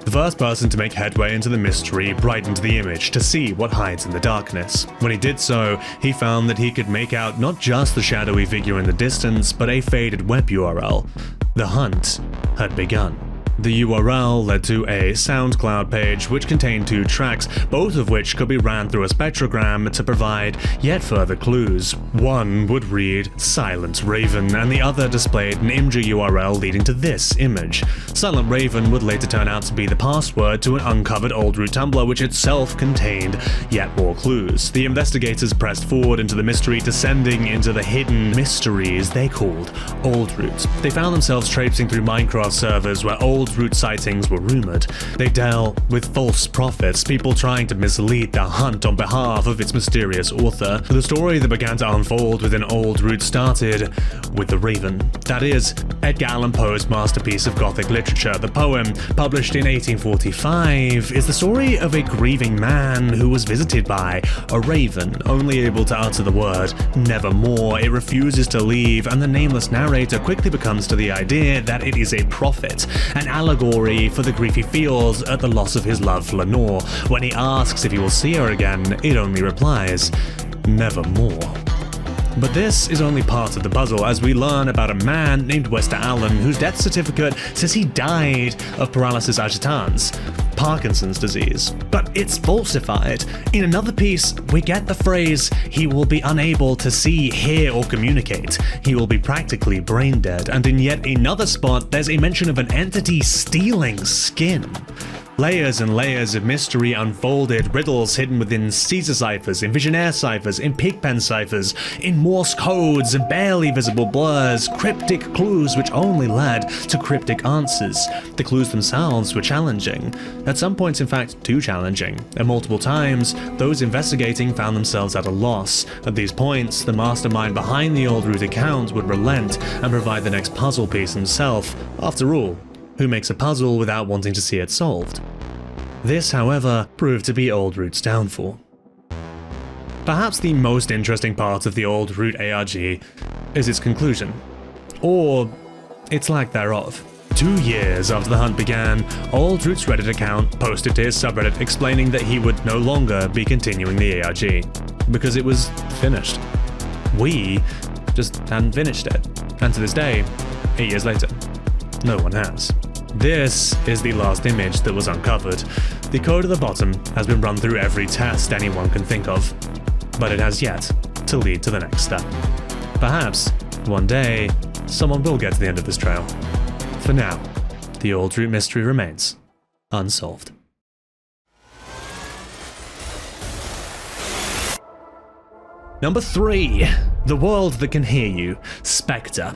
The first person to make headway into the mystery brightened the image to see what hides in the darkness. When he did so, he found that he could make out not just the shadowy figure in the distance, but a faded web URL. The hunt had begun. The URL led to a SoundCloud page which contained 2 tracks, both of which could be ran through a spectrogram to provide yet further clues. One would read Silent Raven, and the other displayed an Imgur URL leading to this image. Silent Raven would later turn out to be the password to an uncovered Oldroot Tumblr, which itself contained yet more clues. The investigators pressed forward into the mystery, descending into the hidden mysteries they called Oldroot. They found themselves traipsing through Minecraft servers where Oldroot sightings were rumored. They dealt with false prophets, people trying to mislead the hunt on behalf of its mysterious author. The story that began to unfold within Oldroot started with The Raven. That is, Edgar Allan Poe's masterpiece of Gothic literature. The poem, published in 1845, is the story of a grieving man who was visited by a raven, only able to utter the word nevermore. It refuses to leave, and the nameless narrator quickly becomes to the idea that it is a prophet, an allegory for the grief he feels at the loss of his love for Lenore. When he asks if he will see her again, it only replies, nevermore. But this is only part of the puzzle, as we learn about a man named Wester Allen whose death certificate says he died of paralysis agitans, Parkinson's disease, but it's falsified. In another piece, we get the phrase, he will be unable to see, hear, or communicate. He will be practically brain dead, and in yet another spot, there's a mention of an entity stealing skin. Layers and layers of mystery unfolded, riddles hidden within Caesar ciphers, in Visionaire ciphers, in Pigpen ciphers, in Morse codes and barely visible blurs, cryptic clues which only led to cryptic answers. The clues themselves were challenging, at some points in fact too challenging, and multiple times those investigating found themselves at a loss. At these points, the mastermind behind the Oldroot account would relent and provide the next puzzle piece himself. After all, who makes a puzzle without wanting to see it solved? This, however, proved to be Oldroot's downfall. Perhaps the most interesting part of the Oldroot ARG is its conclusion, or its lack thereof. 2 years after the hunt began, Oldroot's Reddit account posted to his subreddit explaining that he would no longer be continuing the ARG, because it was finished. We just hadn't finished it, and to this day, 8 years later, no one has. This is the last image that was uncovered. The code at the bottom has been run through every test anyone can think of, but it has yet to lead to the next step. Perhaps, one day, someone will get to the end of this trail. For now, the Oldroot mystery remains unsolved. Number 3. The World That Can Hear You, Spectr.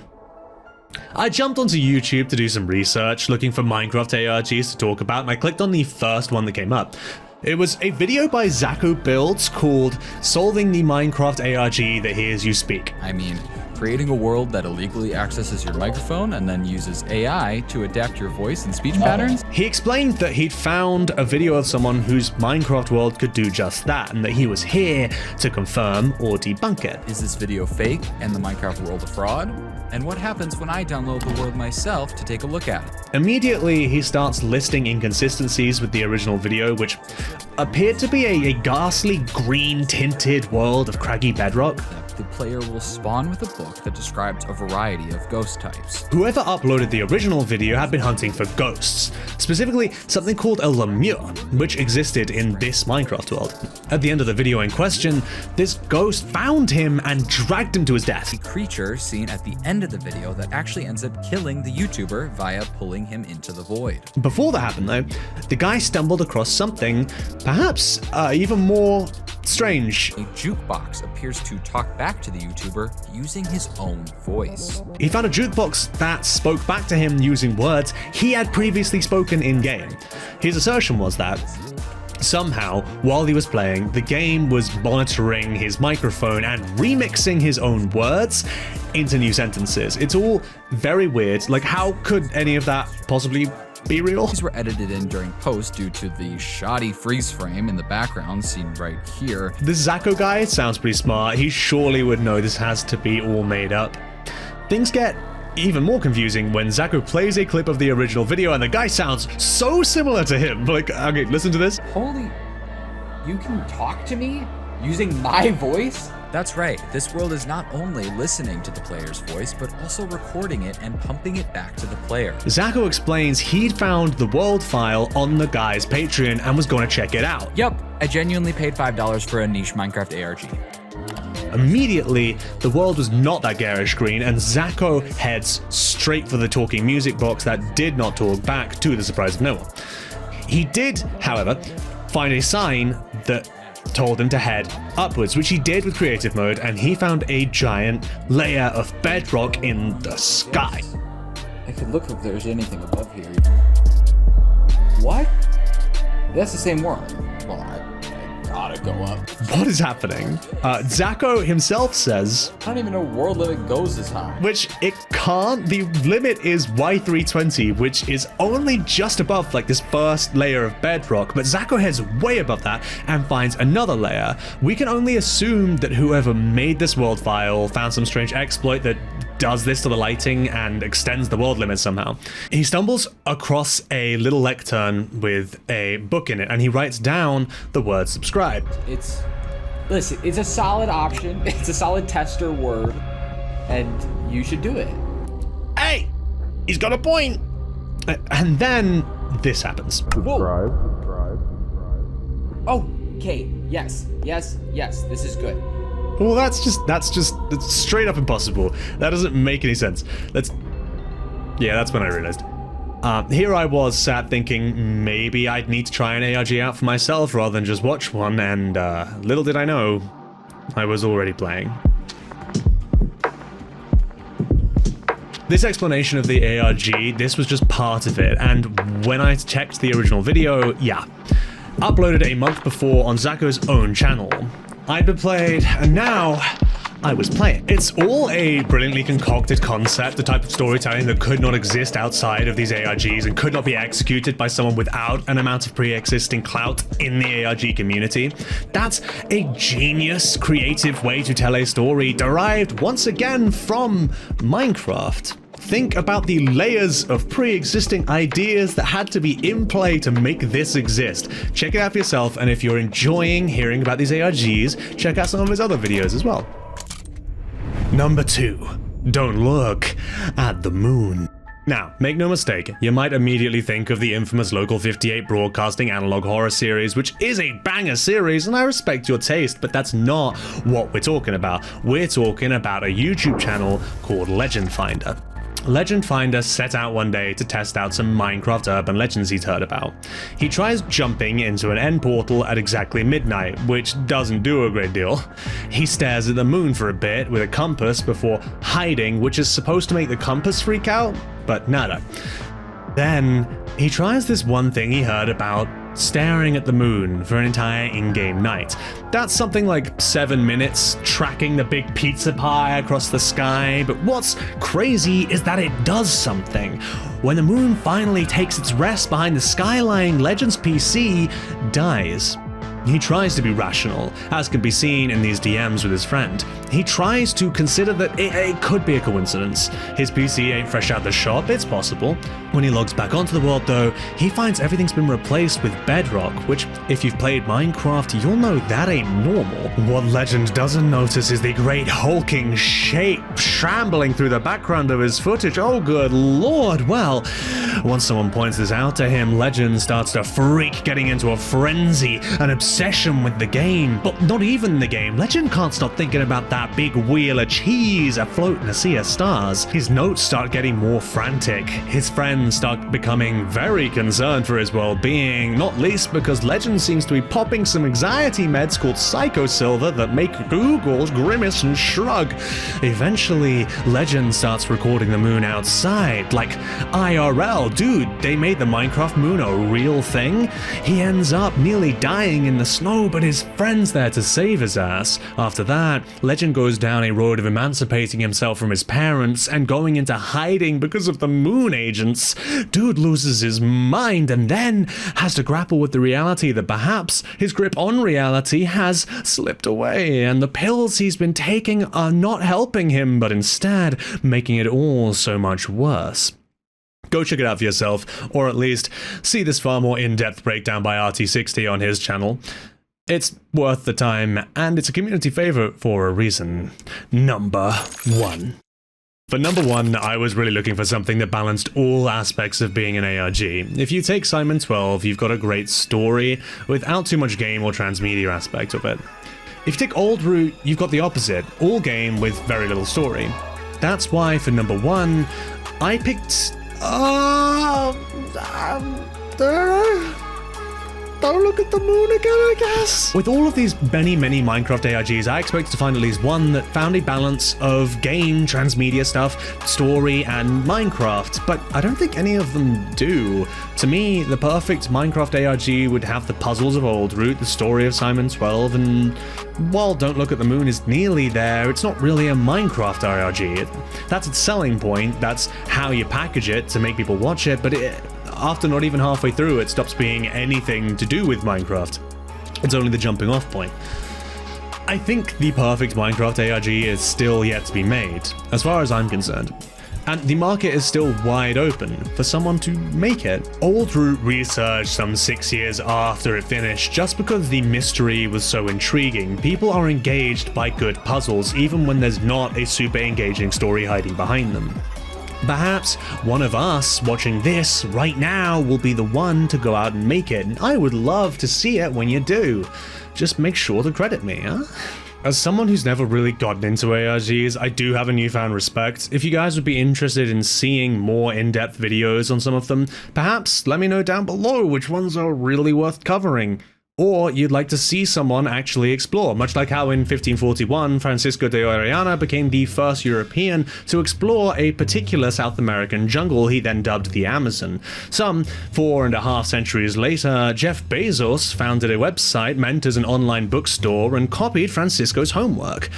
I jumped onto YouTube to do some research, looking for Minecraft ARGs to talk about, and I clicked on the first one that came up. It was a video by Zachobuiilds called Solving the Minecraft ARG That Hears You Speak. I mean, creating a world that illegally accesses your microphone and then uses AI to adapt your voice and speech patterns? He explained that he'd found a video of someone whose Minecraft world could do just that, and that he was here to confirm or debunk it. Is this video fake and the Minecraft world a fraud? And what happens when I download the world myself to take a look at it? Immediately, he starts listing inconsistencies with the original video, which appeared to be a ghastly green-tinted world of craggy bedrock. The player will spawn with a book that describes a variety of ghost types. Whoever uploaded the original video had been hunting for ghosts, specifically something called a lemur, which existed in this Minecraft world. At the end of the video in question, this ghost found him and dragged him to his death. The creature seen at the end of the video that actually ends up killing the YouTuber via pulling him into the void. Before that happened though, the guy stumbled across something, perhaps even more strange. A jukebox appears to talk back to the YouTuber using his own voice. He found a jukebox that spoke back to him using words he had previously spoken in-game. His assertion was that somehow, while he was playing, the game was monitoring his microphone and remixing his own words into new sentences. It's all very weird. Like, how could any of that possibly be real? These were edited in during post due to the shoddy freeze frame in the background seen right here. This Zacho guy sounds pretty smart. He surely would know this has to be all made up. Things get even more confusing when Zacho plays a clip of the original video and the guy sounds so similar to him. Like, okay, listen to this. Holy, you can talk to me using my voice? That's right, this world is not only listening to the player's voice, but also recording it and pumping it back to the player. Zacho explains he'd found the world file on the guy's Patreon and was going to check it out. Yep, I genuinely paid $5 for a niche Minecraft ARG. Immediately, the world was not that garish green, and Zacho heads straight for the talking music box that did not talk back, to the surprise of no one. He did, however, find a sign that told him to head upwards, which he did with creative mode, and he found a giant layer of bedrock in the sky. I could look if there's anything above here. What? That's the same world. Well, I gotta go up. What is happening? Zacho himself says, I don't even know world limit goes this high. Which it can't. The limit is Y320, which is only just above like this first layer of bedrock, but Zacho heads way above that and finds another layer. We can only assume that whoever made this world file found some strange exploit that does this to the lighting and extends the world limit somehow. He stumbles across a little lectern with a book in it, and he writes down the word subscribe. Listen, it's a solid option. It's a solid tester word, and you should do it. Hey, he's got a point. And then this happens. Subscribe. Oh, okay. Yes. This is good. Well, that's straight up impossible. That doesn't make any sense. Yeah, that's when I realized. Here I was sat thinking maybe I'd need to try an ARG out for myself rather than just watch one, and little did I know, I was already playing. This explanation of the ARG, this was just part of it, and when I checked the original video, yeah. Uploaded a month before on Zacho's own channel. I'd been played, and now I was playing. It's all a brilliantly concocted concept, the type of storytelling that could not exist outside of these ARGs and could not be executed by someone without an amount of pre-existing clout in the ARG community. That's a genius, creative way to tell a story derived once again from Minecraft. Think about the layers of pre-existing ideas that had to be in play to make this exist. Check it out for yourself, and if you're enjoying hearing about these ARGs, check out some of his other videos as well. Number 2. Don't look at the moon. Now, make no mistake, you might immediately think of the infamous Local 58 Broadcasting analog horror series, which is a banger series, and I respect your taste, but that's not what we're talking about. We're talking about a YouTube channel called Legend Finder. Legend Finder set out one day to test out some Minecraft urban legends he'd heard about. He tries jumping into an end portal at exactly midnight, which doesn't do a great deal. He stares at the moon for a bit with a compass before hiding, which is supposed to make the compass freak out, but nada. Then, he tries this one thing he heard about staring at the moon for an entire in-game night. That's something like 7 minutes, tracking the big pizza pie across the sky, but what's crazy is that it does something. When the moon finally takes its rest behind the skyline, Legend's PC dies. He tries to be rational, as can be seen in these DMs with his friend. He tries to consider that it could be a coincidence. His PC ain't fresh out the shop, it's possible. When he logs back onto the world though, he finds everything's been replaced with bedrock, which, if you've played Minecraft, you'll know that ain't normal. What Legend doesn't notice is the great hulking shape shambling through the background of his footage. Oh good lord, well, once someone points this out to him, Legend starts to freak, getting into a frenzy, an obsession with the game. But not even the game. Legend can't stop thinking about that big wheel of cheese afloat in a sea of stars. His notes start getting more frantic. His friends start becoming very concerned for his well-being, not least because Legend seems to be popping some anxiety meds called Psycho Silver that make Googles grimace and shrug. Eventually, Legend starts recording the moon outside, like IRL. Dude, they made the Minecraft moon a real thing? He ends up nearly dying in the snow, but his friend's there to save his ass. After that, Legend goes down a road of emancipating himself from his parents and going into hiding because of the moon agents. Dude loses his mind and then has to grapple with the reality that perhaps his grip on reality has slipped away and the pills he's been taking are not helping him, but instead making it all so much worse. Go check it out for yourself, or at least see this far more in-depth breakdown by RT60 on his channel. It's worth the time, and it's a community favorite for a reason. Number 1. For number 1, I was really looking for something that balanced all aspects of being an ARG. If you take Simon 12, you've got a great story without too much game or transmedia aspect of it. If you take Oldroot, you've got the opposite, all game with very little story. That's why for number 1, I picked... Don't look at the moon again, I guess. With all of these many Minecraft ARGs, I expected to find at least one that found a balance of game, transmedia stuff, story, and Minecraft, but I don't think any of them do. To me, the perfect Minecraft ARG would have the puzzles of Oldroot, the story of Simon 12, and while Don't Look at the Moon is nearly there, it's not really a Minecraft ARG. That's its selling point, that's how you package it to make people watch it, but after not even halfway through, it stops being anything to do with Minecraft. It's only the jumping off point. I think the perfect Minecraft ARG is still yet to be made, as far as I'm concerned. And the market is still wide open for someone to make it. Oldroot researched some 6 years after it finished just because the mystery was so intriguing. People are engaged by good puzzles even when there's not a super engaging story hiding behind them. Perhaps one of us watching this right now will be the one to go out and make it, and I would love to see it when you do. Just make sure to credit me, huh? As someone who's never really gotten into ARGs, I do have a newfound respect. If you guys would be interested in seeing more in-depth videos on some of them, perhaps let me know down below which ones are really worth covering. Or you'd like to see someone actually explore, much like how in 1541 Francisco de Orellana became the first European to explore a particular South American jungle he then dubbed the Amazon. Some 4.5 centuries later, Jeff Bezos founded a website meant as an online bookstore and copied Francisco's homework.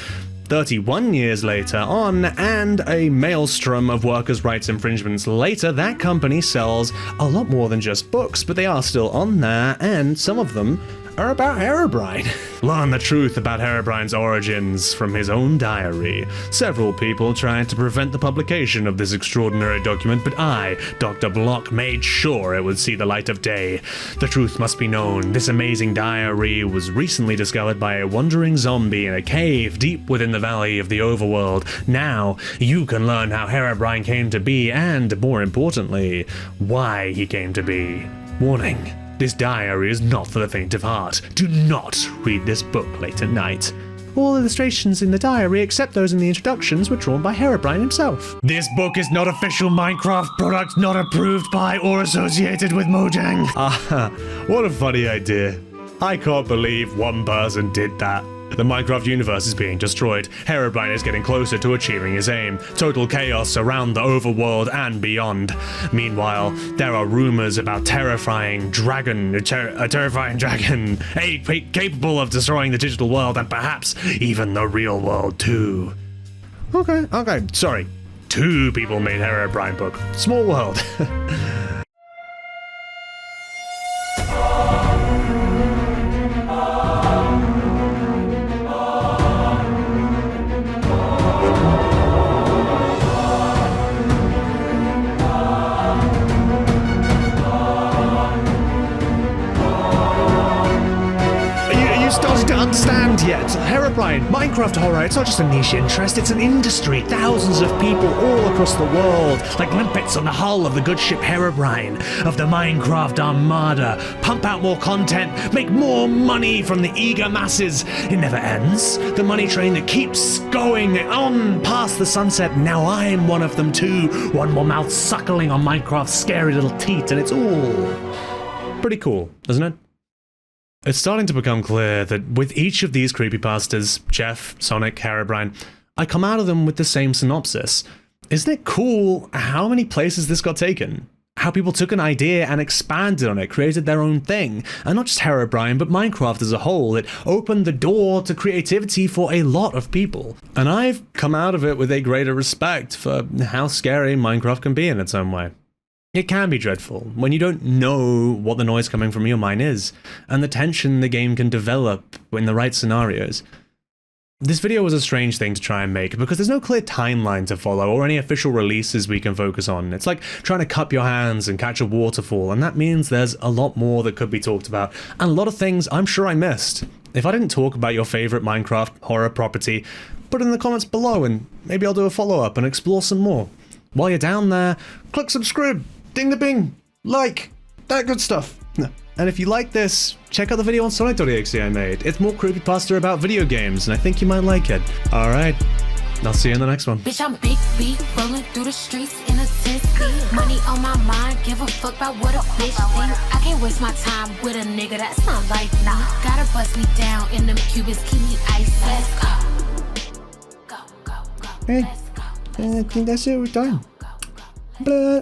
31 years later on, and a maelstrom of workers' rights infringements later, that company sells a lot more than just books, but they are still on there, and some of them are about Herobrine. Learn the truth about Herobrine's origins from his own diary. Several people tried to prevent the publication of this extraordinary document, but I, Dr. Block, made sure it would see the light of day. The truth must be known. This amazing diary was recently discovered by a wandering zombie in a cave deep within the valley of the overworld. Now, you can learn how Herobrine came to be, and, more importantly, why he came to be. Warning. This diary is not for the faint of heart. Do not read this book late at night. All illustrations in the diary, except those in the introductions, were drawn by Herobrine himself. This book is not official Minecraft product, not approved by or associated with Mojang. Ah, what a funny idea. I can't believe one person did that. The Minecraft universe is being destroyed. Herobrine is getting closer to achieving his aim. Total chaos around the overworld and beyond. Meanwhile, there are rumors about a terrifying dragon, capable of destroying the digital world and perhaps even the real world too. Okay, sorry. 2 people made Herobrine book. Small world. Understand yet? Herobrine, Minecraft horror, it's not just a niche interest, it's an industry. Thousands of people all across the world, like limpets on the hull of the good ship Herobrine, of the Minecraft Armada. Pump out more content, make more money from the eager masses. It never ends. The money train that keeps going on past the sunset. Now I'm one of them too. One more mouth suckling on Minecraft's scary little teat, and it's all pretty cool, isn't it? It's starting to become clear that with each of these creepypastas, Jeff, Sonic, Herobrine, I come out of them with the same synopsis. Isn't it cool how many places this got taken? How people took an idea and expanded on it, created their own thing. And not just Herobrine, but Minecraft as a whole. It opened the door to creativity for a lot of people. And I've come out of it with a greater respect for how scary Minecraft can be in its own way. It can be dreadful when you don't know what the noise coming from your mind is, and the tension the game can develop in the right scenarios. This video was a strange thing to try and make because there's no clear timeline to follow or any official releases we can focus on. It's like trying to cup your hands and catch a waterfall, and that means there's a lot more that could be talked about, and a lot of things I'm sure I missed. If I didn't talk about your favorite Minecraft horror property, put it in the comments below and maybe I'll do a follow-up and explore some more. While you're down there, click subscribe. Ding the bing, like, that good stuff. And if you like this, check out the video on Sonic.exe I made. It's more creepypasta about video games, and I think you might like it. Alright, I'll see you in the next one. Bitch, I'm big B, rolling through the streets in a 10-speed. Money on my mind, give a fuck about what a bitch think. I can't waste my time with a nigga, that's not like me. Gotta bust me down in them cubits, keep me icy. Let's go. Go, go, go. Hey, I think that's it, we're done. Blah.